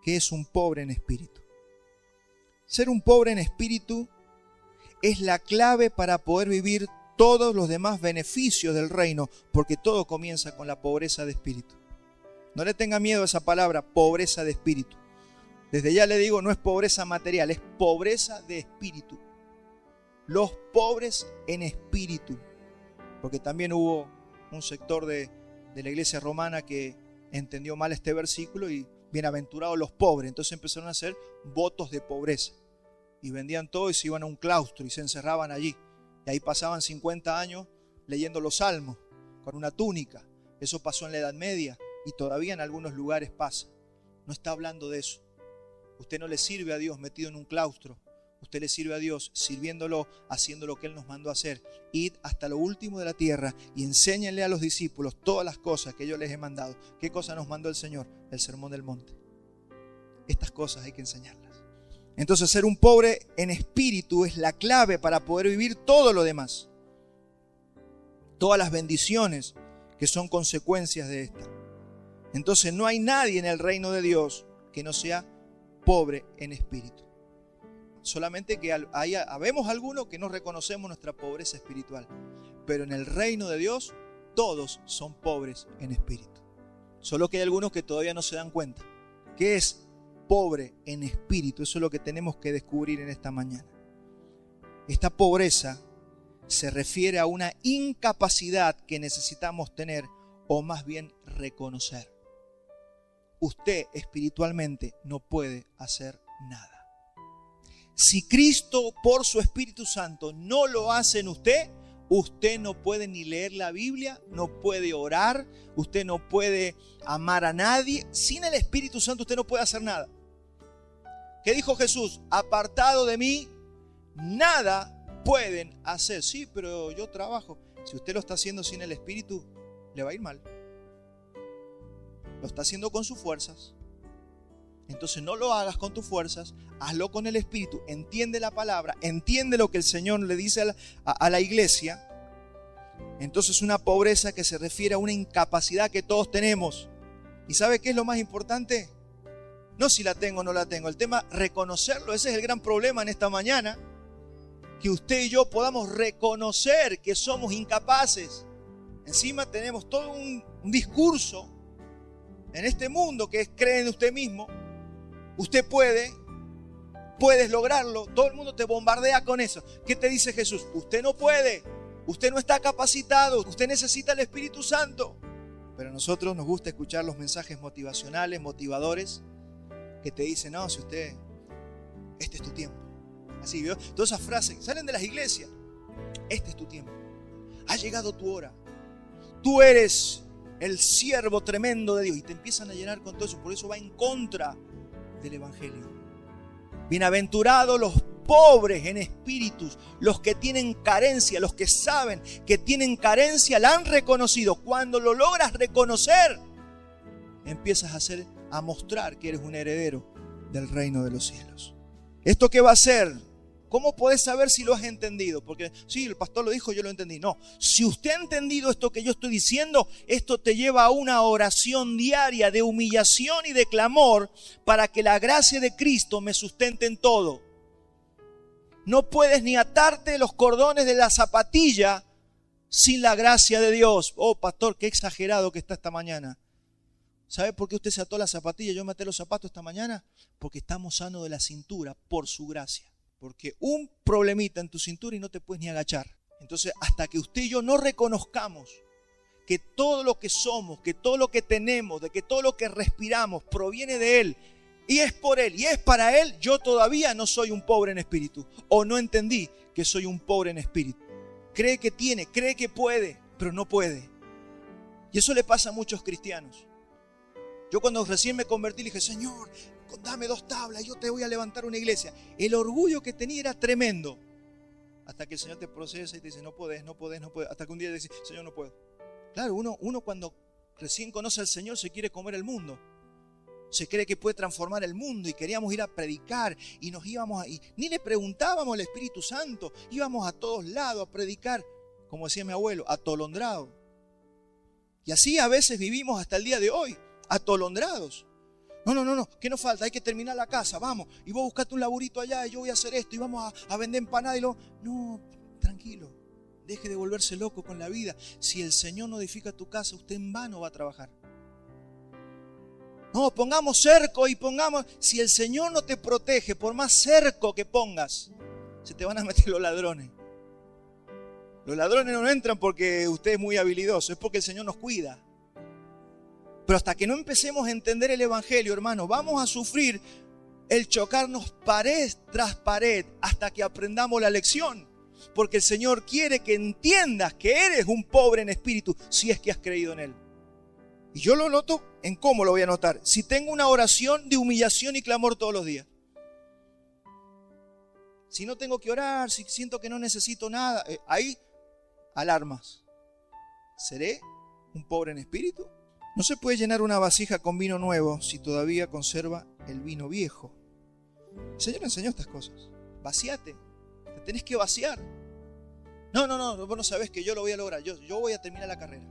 qué es un pobre en espíritu. Ser un pobre en espíritu es la clave para poder vivir todos los demás beneficios del reino, porque todo comienza con la pobreza de espíritu. No le tenga miedo a esa palabra, pobreza de espíritu. Desde ya le digo, no es pobreza material, es pobreza de espíritu. Los pobres en espíritu. Porque también hubo un sector de la iglesia romana que entendió mal este versículo y bienaventurados los pobres. Entonces empezaron a hacer votos de pobreza. Y vendían todo y se iban a un claustro y se encerraban allí. Y ahí pasaban 50 años leyendo los salmos con una túnica. Eso pasó en la Edad Media Y todavía en algunos lugares pasa. No está hablando de eso. Usted no le sirve a Dios metido en un claustro. Usted le sirve a Dios sirviéndolo, haciendo lo que Él nos mandó a hacer. Id hasta lo último de la tierra y enséñenle a los discípulos todas las cosas que yo les he mandado. ¿Qué cosa nos mandó el Señor? El sermón del monte. Estas cosas hay que enseñarlas. Entonces, ser un pobre en espíritu es la clave para poder vivir todo lo demás. Todas las bendiciones que son consecuencias de esta. Entonces, no hay nadie en el reino de Dios que no sea pobre en espíritu. Solamente que habemos algunos que no reconocemos nuestra pobreza espiritual. Pero en el reino de Dios, todos son pobres en espíritu. Solo que hay algunos que todavía no se dan cuenta. ¿Qué es pobre en espíritu? Eso es lo que tenemos que descubrir en esta mañana. Esta pobreza se refiere a una incapacidad que necesitamos tener, o más bien reconocer. Usted espiritualmente no puede hacer nada. Si Cristo por su Espíritu Santo no lo hace en usted, usted no puede ni leer la Biblia, no puede orar, usted no puede amar a nadie. Sin el Espíritu Santo usted no puede hacer nada. ¿Qué dijo Jesús? Apartado de mí, nada pueden hacer. Sí, pero yo trabajo. Si usted lo está haciendo sin el Espíritu, le va a ir mal. Lo está haciendo con sus fuerzas. Entonces no lo hagas con tus fuerzas, hazlo con el Espíritu. Entiende la palabra, entiende lo que el Señor le dice a la iglesia. Entonces una pobreza que se refiere a una incapacidad que todos tenemos. ¿Y sabe qué es lo más importante? No si la tengo o no la tengo. El tema reconocerlo, ese es el gran problema en esta mañana. Que usted y yo podamos reconocer que somos incapaces. Encima tenemos todo un discurso en este mundo que es cree en usted mismo. Usted puedes lograrlo. Todo el mundo te bombardea con eso. ¿Qué te dice Jesús? Usted no puede. Usted no está capacitado. Usted necesita el Espíritu Santo. Pero a nosotros nos gusta escuchar los mensajes motivacionales, motivadores, que te dicen, no, si usted, este es tu tiempo. Así, ¿vio? Todas esas frases salen de las iglesias. Este es tu tiempo. Ha llegado tu hora. Tú eres el siervo tremendo de Dios. Y te empiezan a llenar con todo eso. Por eso va en contra del Evangelio. Bienaventurados los pobres en espíritus, los que tienen carencia, los que saben que tienen carencia, la han reconocido. Cuando lo logras reconocer, empiezas a mostrar que eres un heredero del reino de los cielos. ¿Esto qué va a hacer? ¿Cómo podés saber si lo has entendido? Porque sí, el pastor lo dijo, yo lo entendí. No, si usted ha entendido esto que yo estoy diciendo, esto te lleva a una oración diaria de humillación y de clamor para que la gracia de Cristo me sustente en todo. No puedes ni atarte los cordones de la zapatilla sin la gracia de Dios. Oh, pastor, qué exagerado que está esta mañana. ¿Sabe por qué usted se ató la zapatilla? Yo me até los zapatos esta mañana porque estamos sanos de la cintura por su gracia. Porque un problemita en tu cintura y no te puedes ni agachar. Entonces, hasta que usted y yo no reconozcamos que todo lo que somos, que todo lo que tenemos, de que todo lo que respiramos proviene de Él y es por Él y es para Él, yo todavía no soy un pobre en espíritu. O no entendí que soy un pobre en espíritu. Cree que tiene, cree que puede, pero no puede. Y eso le pasa a muchos cristianos. Yo cuando recién me convertí le dije, Señor, dame 2 tablas, yo te voy a levantar una iglesia. El orgullo que tenía era tremendo. Hasta que el Señor te procesa y te dice, no podés. Hasta que un día te dice, Señor, no puedo. Claro, uno cuando recién conoce al Señor se quiere comer el mundo. Se cree que puede transformar el mundo y queríamos ir a predicar y nos íbamos ahí. Ni le preguntábamos al Espíritu Santo. Íbamos a todos lados a predicar, como decía mi abuelo, atolondrado. Y así a veces vivimos hasta el día de hoy, atolondrados. No, ¿qué nos falta? Hay que terminar la casa, vamos. Y vos buscate un laburito allá y yo voy a hacer esto y vamos a vender empanadas. No, tranquilo, deje de volverse loco con la vida. Si el Señor no edifica tu casa, usted en vano va a trabajar. No, pongamos cerco y pongamos... Si el Señor no te protege, por más cerco que pongas, se te van a meter los ladrones. Los ladrones no entran porque usted es muy habilidoso, es porque el Señor nos cuida. Pero hasta que no empecemos a entender el Evangelio, hermano, vamos a sufrir el chocarnos pared tras pared hasta que aprendamos la lección. Porque el Señor quiere que entiendas que eres un pobre en espíritu si es que has creído en Él. Y yo lo noto en cómo lo voy a notar. Si tengo una oración de humillación y clamor todos los días. Si no tengo que orar, si siento que no necesito nada, hay alarmas. ¿Seré un pobre en espíritu? No se puede llenar una vasija con vino nuevo si todavía conserva el vino viejo. El Señor enseñó estas cosas. Vaciate, te tenés que vaciar. No, vos no sabés que yo lo voy a lograr. Yo voy a terminar la carrera.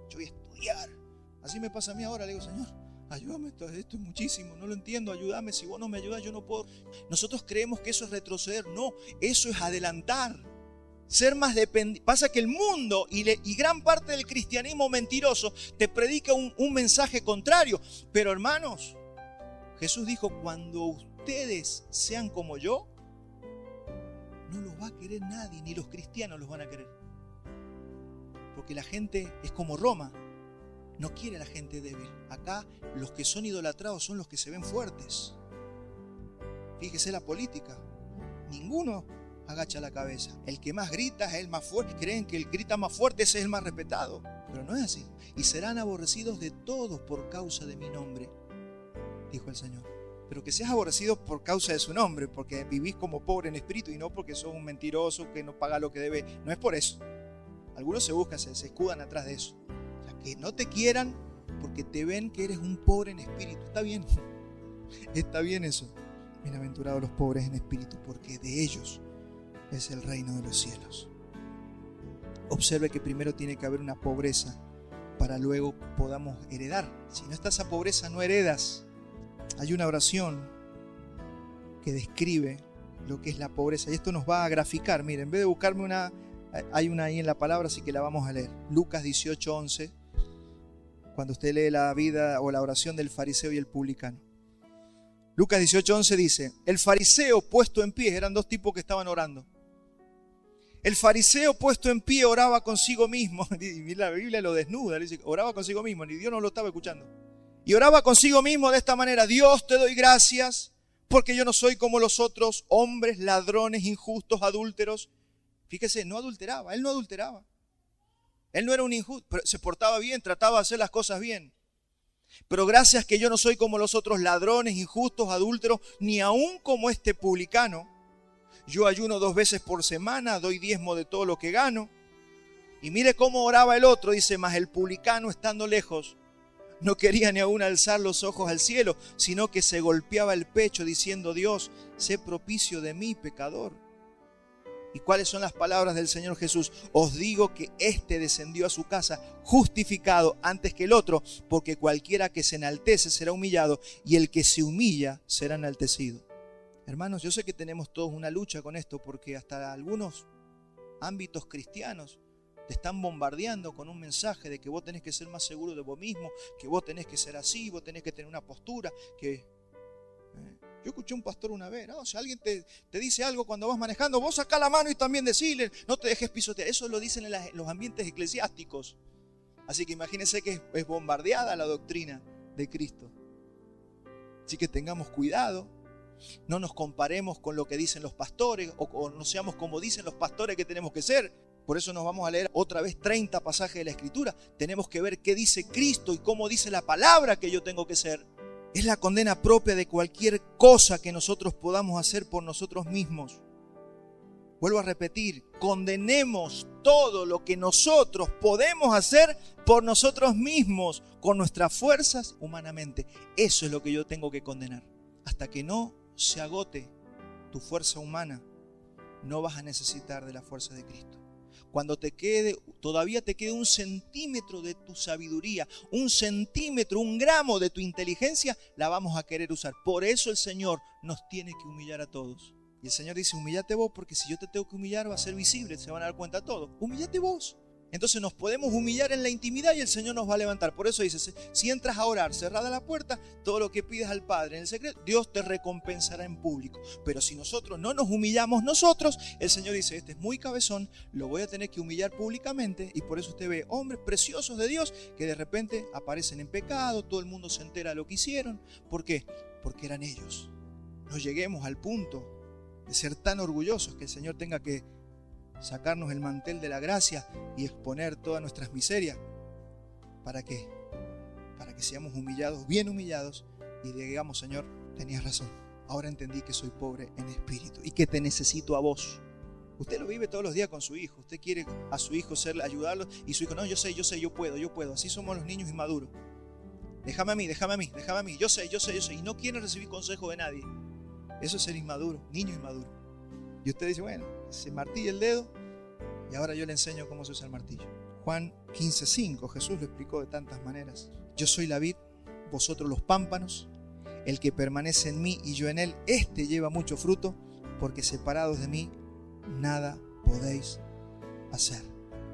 Yo voy a estudiar. Así me pasa a mí ahora. Le digo, Señor, ayúdame, esto es muchísimo, no lo entiendo, ayúdame. Si vos no me ayudas, yo no puedo. Nosotros creemos que eso es retroceder. No, eso es adelantar. Ser más dependiente. Pasa que el mundo y gran parte del cristianismo mentiroso te predica un mensaje contrario. Pero hermanos, Jesús dijo, cuando ustedes sean como yo, no los va a querer nadie, ni los cristianos los van a querer. Porque la gente es como Roma, no quiere a la gente débil. Acá los que son idolatrados son los que se ven fuertes. Fíjese la política, ninguno agacha la cabeza. El que más grita es el más fuerte. Creen que el que grita más fuerte ese es el más respetado, pero no es así. Y serán aborrecidos de todos por causa de mi nombre, dijo el Señor. Pero que seas aborrecido por causa de su nombre, porque vivís como pobre en espíritu y no porque sos un mentiroso que no paga lo que debe. No es por eso. Algunos se buscan, se escudan atrás de eso. O sea, que no te quieran porque te ven que eres un pobre en espíritu. Está bien. Está bien eso. Bienaventurados los pobres en espíritu, porque de ellos es el reino de los cielos. Observe que primero tiene que haber una pobreza para luego podamos heredar. Si no está esa pobreza, no heredas. Hay una oración que describe lo que es la pobreza y esto nos va a graficar. Miren, en vez de buscarme una, hay una ahí en la palabra, así que la vamos a leer. Lucas 18:11, cuando usted lee la vida o la oración del fariseo y el publicano. Lucas 18:11 dice, el fariseo puesto en pie, eran dos tipos que estaban orando. El fariseo puesto en pie oraba consigo mismo, y la Biblia lo desnuda, dice, oraba consigo mismo, ni Dios no lo estaba escuchando. Y oraba consigo mismo de esta manera, Dios, te doy gracias, porque yo no soy como los otros hombres, ladrones, injustos, adúlteros. Fíjese, no adulteraba, él no adulteraba. Él no era un injusto, pero se portaba bien, trataba de hacer las cosas bien. Pero gracias que yo no soy como los otros ladrones, injustos, adúlteros, ni aún como este publicano. Yo ayuno 2 veces por semana, doy diezmo de todo lo que gano. Y mire cómo oraba el otro, dice, mas el publicano estando lejos, no quería ni aún alzar los ojos al cielo, sino que se golpeaba el pecho diciendo, Dios, sé propicio de mí, pecador. ¿Y cuáles son las palabras del Señor Jesús? Os digo que éste descendió a su casa justificado antes que el otro, porque cualquiera que se enaltece será humillado, y el que se humilla será enaltecido. Hermanos, yo sé que tenemos todos una lucha con esto, porque hasta algunos ámbitos cristianos te están bombardeando con un mensaje de que vos tenés que ser más seguro de vos mismo, que vos tenés que ser así, vos tenés que tener una postura, que... Yo escuché a un pastor una vez, ¿no? Si alguien te dice algo cuando vas manejando, vos sacá la mano y también decile, no te dejes pisotear. Eso lo dicen en los ambientes eclesiásticos. Así que imagínense que es bombardeada la doctrina de Cristo. Así que tengamos cuidado, no nos comparemos con lo que dicen los pastores o no seamos como dicen los pastores que tenemos que ser. Por eso nos vamos a leer otra vez 30 pasajes de la Escritura. Tenemos que ver qué dice Cristo y cómo dice la palabra que yo tengo que ser. Es la condena propia de cualquier cosa que nosotros podamos hacer por nosotros mismos. Vuelvo a repetir, condenemos todo lo que nosotros podemos hacer por nosotros mismos, con nuestras fuerzas humanamente. Eso es lo que yo tengo que condenar. Hasta que no se agote tu fuerza humana, no vas a necesitar de la fuerza de Cristo. Cuando todavía te quede 1 centímetro de tu sabiduría, 1 centímetro, 1 gramo de tu inteligencia, la vamos a querer usar. Por eso el Señor nos tiene que humillar a todos. Y el Señor dice, humíllate vos, porque si yo te tengo que humillar va a ser visible, se van a dar cuenta todos. Humíllate vos. Entonces nos podemos humillar en la intimidad y el Señor nos va a levantar. Por eso dice, si entras a orar, cerrada la puerta, todo lo que pidas al Padre en el secreto, Dios te recompensará en público. Pero si nosotros no nos humillamos nosotros, el Señor dice, este es muy cabezón, lo voy a tener que humillar públicamente. Y por eso usted ve hombres preciosos de Dios que de repente aparecen en pecado, todo el mundo se entera de lo que hicieron. ¿Por qué? Porque eran ellos. No lleguemos al punto de ser tan orgullosos que el Señor tenga que sacarnos el mantel de la gracia y exponer todas nuestras miserias. ¿Para qué? para que seamos humillados, bien humillados, y digamos, Señor, tenías razón. Ahora entendí que soy pobre en espíritu y que te necesito a vos. Usted lo vive todos los días con su hijo. Usted quiere a su hijo ayudarlo, y su hijo, no, yo sé, yo puedo. Así somos los niños inmaduros. Déjame a mí. Yo sé. Y no quieren recibir consejo de nadie. Eso es ser inmaduro, niño inmaduro. Y usted dice, bueno, se martilla el dedo y ahora yo le enseño cómo se usa el martillo. Juan 15:5, Jesús lo explicó de tantas maneras. Yo soy la vid, vosotros los pámpanos. El que permanece en mí y yo en él, este lleva mucho fruto, porque separados de mí, nada podéis hacer.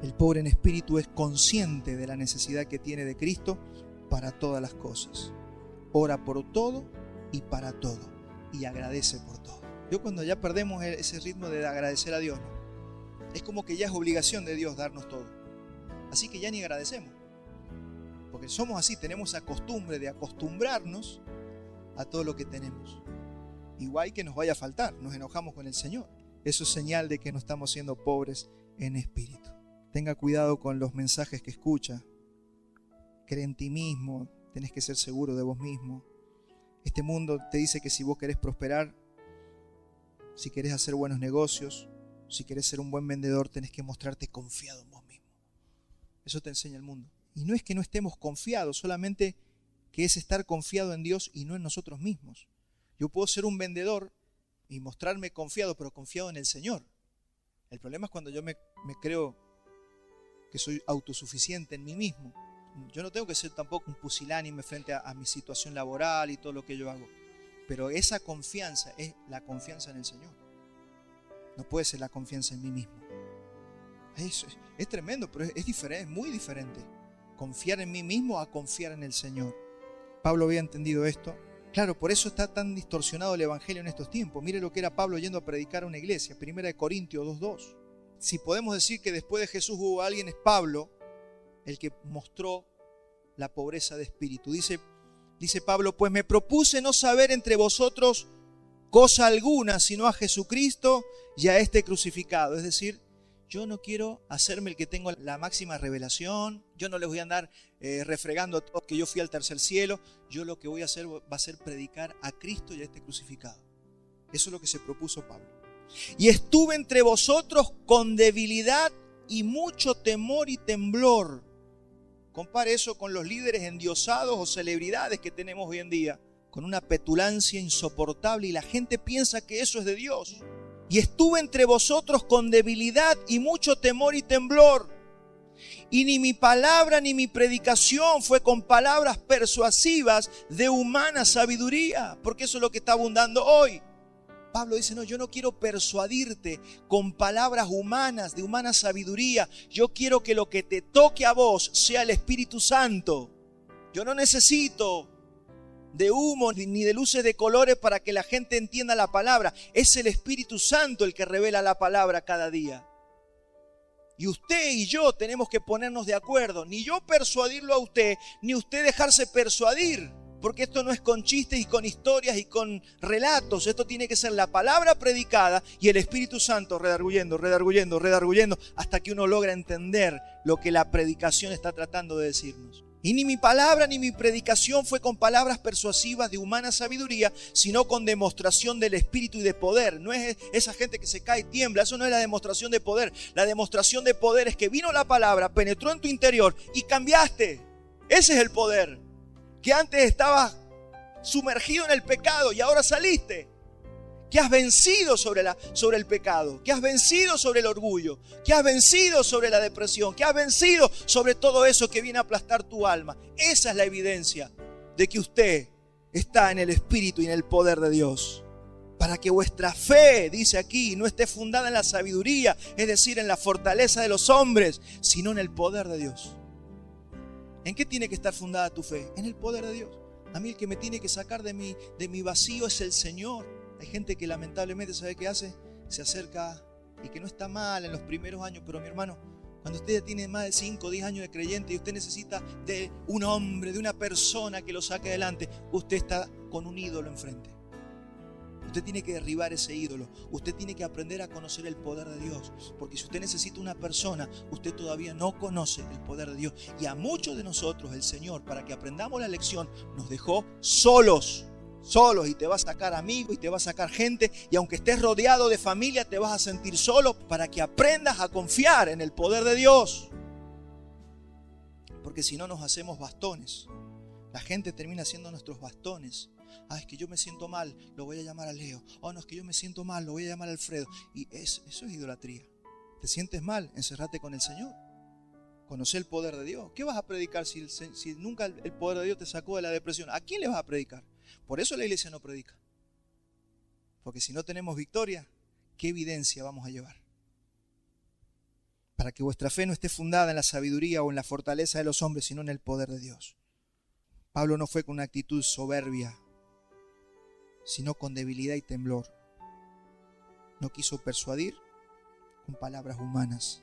El pobre en espíritu es consciente de la necesidad que tiene de Cristo para todas las cosas. Ora por todo y para todo, y agradece por todo. Yo cuando ya perdemos ese ritmo de agradecer a Dios, ¿no? Es como que ya es obligación de Dios darnos todo. Así que ya ni agradecemos. Porque somos así, tenemos esa costumbre de acostumbrarnos a todo lo que tenemos. Igual que nos vaya a faltar, nos enojamos con el Señor. Eso es señal de que no estamos siendo pobres en espíritu. Tenga cuidado con los mensajes que escucha. Cree en ti mismo, tenés que ser seguro de vos mismo. Este mundo te dice que si vos querés prosperar, si querés hacer buenos negocios, si querés ser un buen vendedor, tenés que mostrarte confiado en vos mismo. Eso te enseña el mundo. Y no es que no estemos confiados, solamente que es estar confiado en Dios y no en nosotros mismos. Yo puedo ser un vendedor y mostrarme confiado, pero confiado en el Señor. El problema es cuando yo me creo que soy autosuficiente en mí mismo. Yo no tengo que ser tampoco un pusilánime frente a mi situación laboral y todo lo que yo hago. Pero esa confianza es la confianza en el Señor. No puede ser la confianza en mí mismo. Es tremendo, pero es diferente, es muy diferente. Confiar en mí mismo a confiar en el Señor. Pablo había entendido esto. Claro, por eso está tan distorsionado el evangelio en estos tiempos. Mire lo que era Pablo yendo a predicar a una iglesia. 1 Corintios 2:2. Si podemos decir que después de Jesús hubo alguien, es Pablo el que mostró la pobreza de espíritu. Dice Pablo, pues me propuse no saber entre vosotros cosa alguna, sino a Jesucristo y a este crucificado. Es decir, yo no quiero hacerme el que tengo la máxima revelación. Yo no les voy a andar refregando que yo fui al tercer cielo. Yo lo que voy a hacer va a ser predicar a Cristo y a este crucificado. Eso es lo que se propuso Pablo. Y estuve entre vosotros con debilidad y mucho temor y temblor. Compare eso con los líderes endiosados o celebridades que tenemos hoy en día, con una petulancia insoportable, y la gente piensa que eso es de Dios. Y estuve entre vosotros con debilidad y mucho temor y temblor. Y ni mi palabra ni mi predicación fue con palabras persuasivas de humana sabiduría, porque eso es lo que está abundando hoy. Pablo dice, no, yo no quiero persuadirte con palabras humanas, de humana sabiduría. Yo quiero que lo que te toque a vos sea el Espíritu Santo. Yo no necesito de humo ni de luces de colores para que la gente entienda la palabra. Es el Espíritu Santo el que revela la palabra cada día. Y usted y yo tenemos que ponernos de acuerdo. Ni yo persuadirlo a usted, ni usted dejarse persuadir. Porque esto no es con chistes y con historias y con relatos. Esto tiene que ser la palabra predicada y el Espíritu Santo redarguyendo, hasta que uno logra entender lo que la predicación está tratando de decirnos. Y ni mi palabra ni mi predicación fue con palabras persuasivas de humana sabiduría, sino con demostración del Espíritu y de poder. No es esa gente que se cae y tiembla, eso no es la demostración de poder. La demostración de poder es que vino la palabra, penetró en tu interior y cambiaste. Ese es el poder. Que antes estabas sumergido en el pecado y ahora saliste. Que has vencido sobre el pecado, que has vencido sobre el orgullo, que has vencido sobre la depresión, que has vencido sobre todo eso que viene a aplastar tu alma. Esa es la evidencia de que usted está en el Espíritu y en el poder de Dios. Para que vuestra fe, dice aquí, no esté fundada en la sabiduría, es decir, en la fortaleza de los hombres, sino en el poder de Dios. ¿En qué tiene que estar fundada tu fe? En el poder de Dios. A mí el que me tiene que sacar de mi vacío es el Señor. Hay gente que lamentablemente, ¿sabe qué hace? Se acerca, y que no está mal en los primeros años, pero mi hermano, cuando usted ya tiene más de 5 o 10 años de creyente y usted necesita de un hombre, de una persona que lo saque adelante, usted está con un ídolo enfrente. Usted tiene que derribar ese ídolo. Usted tiene que aprender a conocer el poder de Dios. Porque si usted necesita una persona, usted todavía no conoce el poder de Dios. Y a muchos de nosotros el Señor, para que aprendamos la lección, nos dejó solos. Y te va a sacar amigos y te va a sacar gente. Y aunque estés rodeado de familia, te vas a sentir solo, para que aprendas a confiar en el poder de Dios. Porque si no, nos hacemos bastones. La gente termina siendo nuestros bastones. Es que yo me siento mal, lo voy a llamar a Leo. No, es que yo me siento mal, lo voy a llamar a Alfredo. Y eso es idolatría. ¿Te sientes mal? Encerrate con el Señor. Conoce el poder de Dios. ¿Qué vas a predicar si nunca el poder de Dios te sacó de la depresión? ¿A quién le vas a predicar? Por eso la iglesia no predica. Porque si no tenemos victoria, ¿qué evidencia vamos a llevar? Para que vuestra fe no esté fundada en la sabiduría o en la fortaleza de los hombres, sino en el poder de Dios. Pablo no fue con una actitud soberbia, sino con debilidad y temblor. No quiso persuadir con palabras humanas.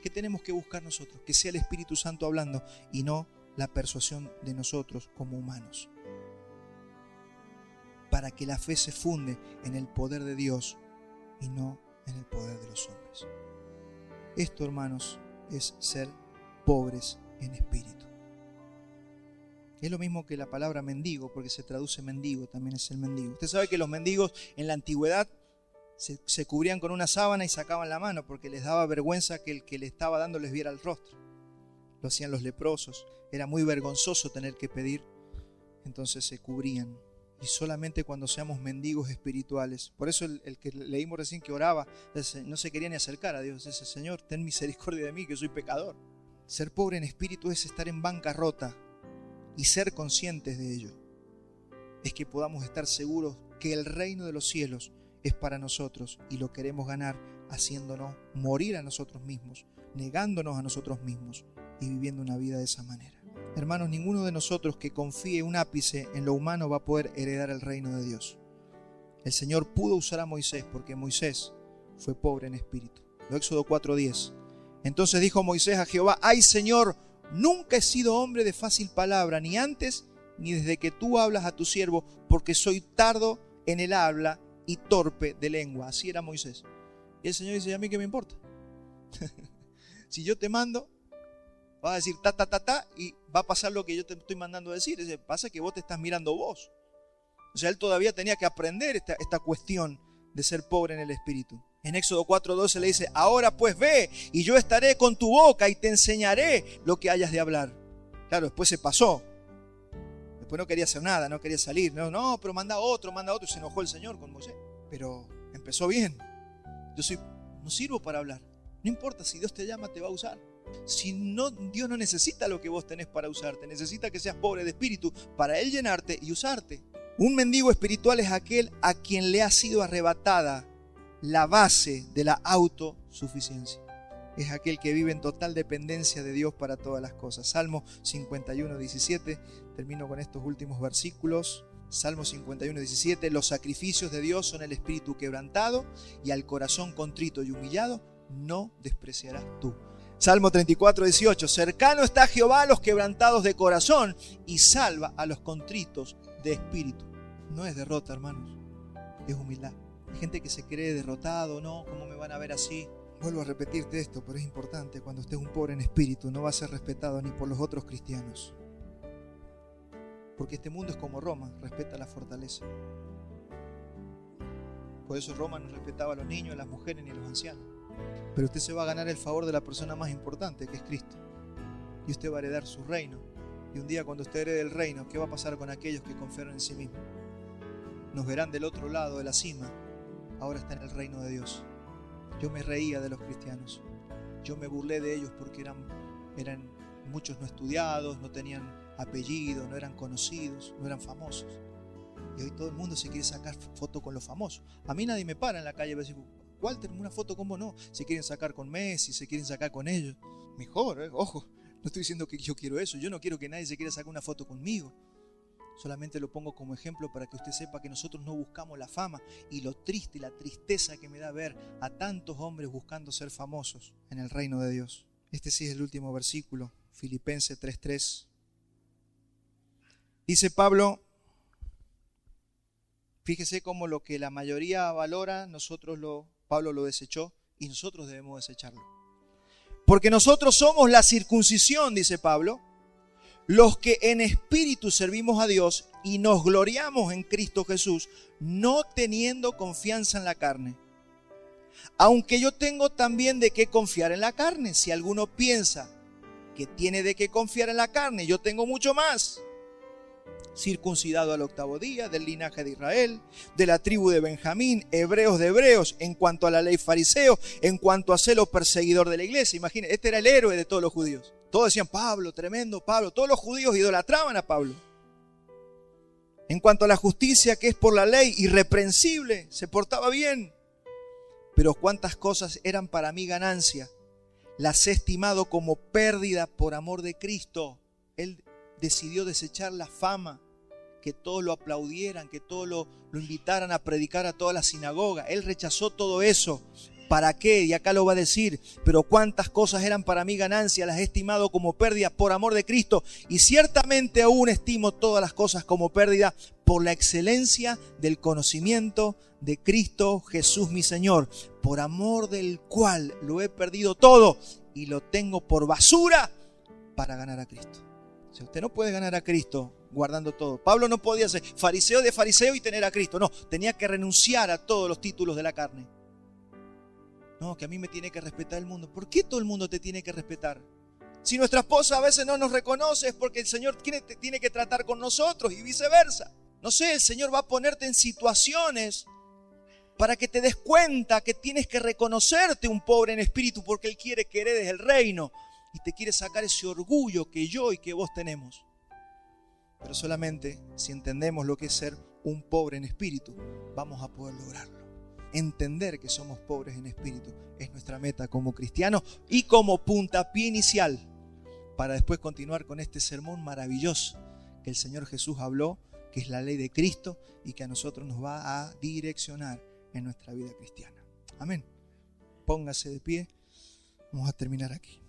¿Qué tenemos que buscar nosotros? Que sea el Espíritu Santo hablando y no la persuasión de nosotros como humanos. Para que la fe se funde en el poder de Dios y no en el poder de los hombres. Esto, hermanos, es ser pobres en espíritu. Es lo mismo que la palabra mendigo, porque se traduce mendigo, también es el mendigo. Usted sabe que los mendigos en la antigüedad se cubrían con una sábana y sacaban la mano, porque les daba vergüenza que el que le estaba dando les viera el rostro. Lo hacían los leprosos. Era muy vergonzoso tener que pedir, entonces se cubrían. Y solamente cuando seamos mendigos espirituales. Por eso el que leímos recién que oraba, no se quería ni acercar a Dios. Dice: Señor, ten misericordia de mí, que soy pecador. Ser pobre en espíritu es estar en bancarrota y ser conscientes de ello. Es que podamos estar seguros que el reino de los cielos es para nosotros y lo queremos ganar haciéndonos morir a nosotros mismos, negándonos a nosotros mismos y viviendo una vida de esa manera. Hermanos, ninguno de nosotros que confíe un ápice en lo humano va a poder heredar el reino de Dios. El Señor pudo usar a Moisés porque Moisés fue pobre en espíritu. Éxodo 4:10. Entonces dijo Moisés a Jehová: ¡Ay, Señor! Nunca he sido hombre de fácil palabra, ni antes ni desde que tú hablas a tu siervo, porque soy tardo en el habla y torpe de lengua. Así era Moisés. Y el Señor dice: ¿a mí qué me importa? Si yo te mando, vas a decir ta, y va a pasar lo que yo te estoy mandando a decir. Pasa que vos te estás mirando vos. O sea, él todavía tenía que aprender esta cuestión de ser pobre en el espíritu. En Éxodo 4:12 le dice: ahora pues ve, y yo estaré con tu boca y te enseñaré lo que hayas de hablar. Claro, después se pasó. Después no quería hacer nada, no quería salir. No, pero manda otro. Y se enojó el Señor con Moisés. Pero empezó bien. No sirvo para hablar. No importa, si Dios te llama, te va a usar. Si no, Dios no necesita lo que vos tenés para usarte. Necesita que seas pobre de espíritu para Él llenarte y usarte. Un mendigo espiritual es aquel a quien le ha sido arrebatada la base de la autosuficiencia. Es aquel que vive en total dependencia de Dios para todas las cosas. Salmo 51:17. Termino con estos últimos versículos. Salmo 51:17. Los sacrificios de Dios son el espíritu quebrantado, y al corazón contrito y humillado no despreciarás tú. Salmo 34:18. Cercano está Jehová a los quebrantados de corazón, y salva a los contritos de espíritu. No es derrota, hermanos, es humildad. Hay gente que se cree derrotado. No, ¿cómo me van a ver así? Vuelvo a repetirte esto, pero es importante. Cuando estés un pobre en espíritu, no va a ser respetado ni por los otros cristianos. Porque este mundo es como Roma, respeta la fortaleza. Por eso Roma no respetaba a los niños, a las mujeres ni a los ancianos. Pero usted se va a ganar el favor de la persona más importante, que es Cristo. Y usted va a heredar su reino. Y un día, cuando usted herede el reino, ¿qué va a pasar con aquellos que confiaron en sí mismos? Nos verán del otro lado de la cima. Ahora está en el reino de Dios. Yo me reía de los cristianos. Yo me burlé de ellos porque eran muchos no estudiados, no tenían apellido, no eran conocidos, no eran famosos. Y hoy todo el mundo se quiere sacar foto con los famosos. A mí nadie me para en la calle y va a decir: Walter, una foto con vos. No, se quieren sacar con Messi, se quieren sacar con ellos. Mejor, ojo, no estoy diciendo que yo quiero eso. Yo no quiero que nadie se quiera sacar una foto conmigo. Solamente lo pongo como ejemplo para que usted sepa que nosotros no buscamos la fama. Y lo triste y la tristeza que me da ver a tantos hombres buscando ser famosos en el reino de Dios. Este sí es el último versículo, Filipenses 3:3. Dice Pablo: Fíjese cómo lo que la mayoría valora, Pablo lo desechó y nosotros debemos desecharlo. Porque nosotros somos la circuncisión, dice Pablo, los que en espíritu servimos a Dios y nos gloriamos en Cristo Jesús, no teniendo confianza en la carne. Aunque yo tengo también de qué confiar en la carne. Si alguno piensa que tiene de qué confiar en la carne, yo tengo mucho más. Circuncidado al 8º día, del linaje de Israel, de la tribu de Benjamín, hebreos de hebreos, en cuanto a la ley fariseo, en cuanto a celo perseguidor de la iglesia. Imagínense, este era el héroe de todos los judíos. Todos decían, Pablo, tremendo Pablo. Todos los judíos idolatraban a Pablo. En cuanto a la justicia que es por la ley, irreprensible, se portaba bien. Pero cuántas cosas eran para mí ganancia, las he estimado como pérdida por amor de Cristo. Él decidió desechar la fama, que todos lo aplaudieran, que todos lo invitaran a predicar a toda la sinagoga. Él rechazó todo eso. ¿Para qué? Y acá lo va a decir, pero cuántas cosas eran para mí ganancia, las he estimado como pérdida por amor de Cristo, y ciertamente aún estimo todas las cosas como pérdida por la excelencia del conocimiento de Cristo Jesús mi Señor, por amor del cual lo he perdido todo y lo tengo por basura para ganar a Cristo. O sea, usted no puede ganar a Cristo guardando todo. Pablo no podía ser fariseo de fariseo y tener a Cristo. No, tenía que renunciar a todos los títulos de la carne. No, que a mí me tiene que respetar el mundo. ¿Por qué todo el mundo te tiene que respetar? Si nuestra esposa a veces no nos reconoce es porque el Señor tiene que tratar con nosotros y viceversa. No sé, el Señor va a ponerte en situaciones para que te des cuenta que tienes que reconocerte un pobre en espíritu, porque Él quiere que heredes el reino y te quiere sacar ese orgullo que yo y que vos tenemos. Pero solamente si entendemos lo que es ser un pobre en espíritu, vamos a poder lograrlo. Entender que somos pobres en espíritu es nuestra meta como cristianos y como puntapié inicial para después continuar con este sermón maravilloso que el Señor Jesús habló, que es la ley de Cristo y que a nosotros nos va a direccionar en nuestra vida cristiana. Amén. Póngase de pie. Vamos a terminar aquí.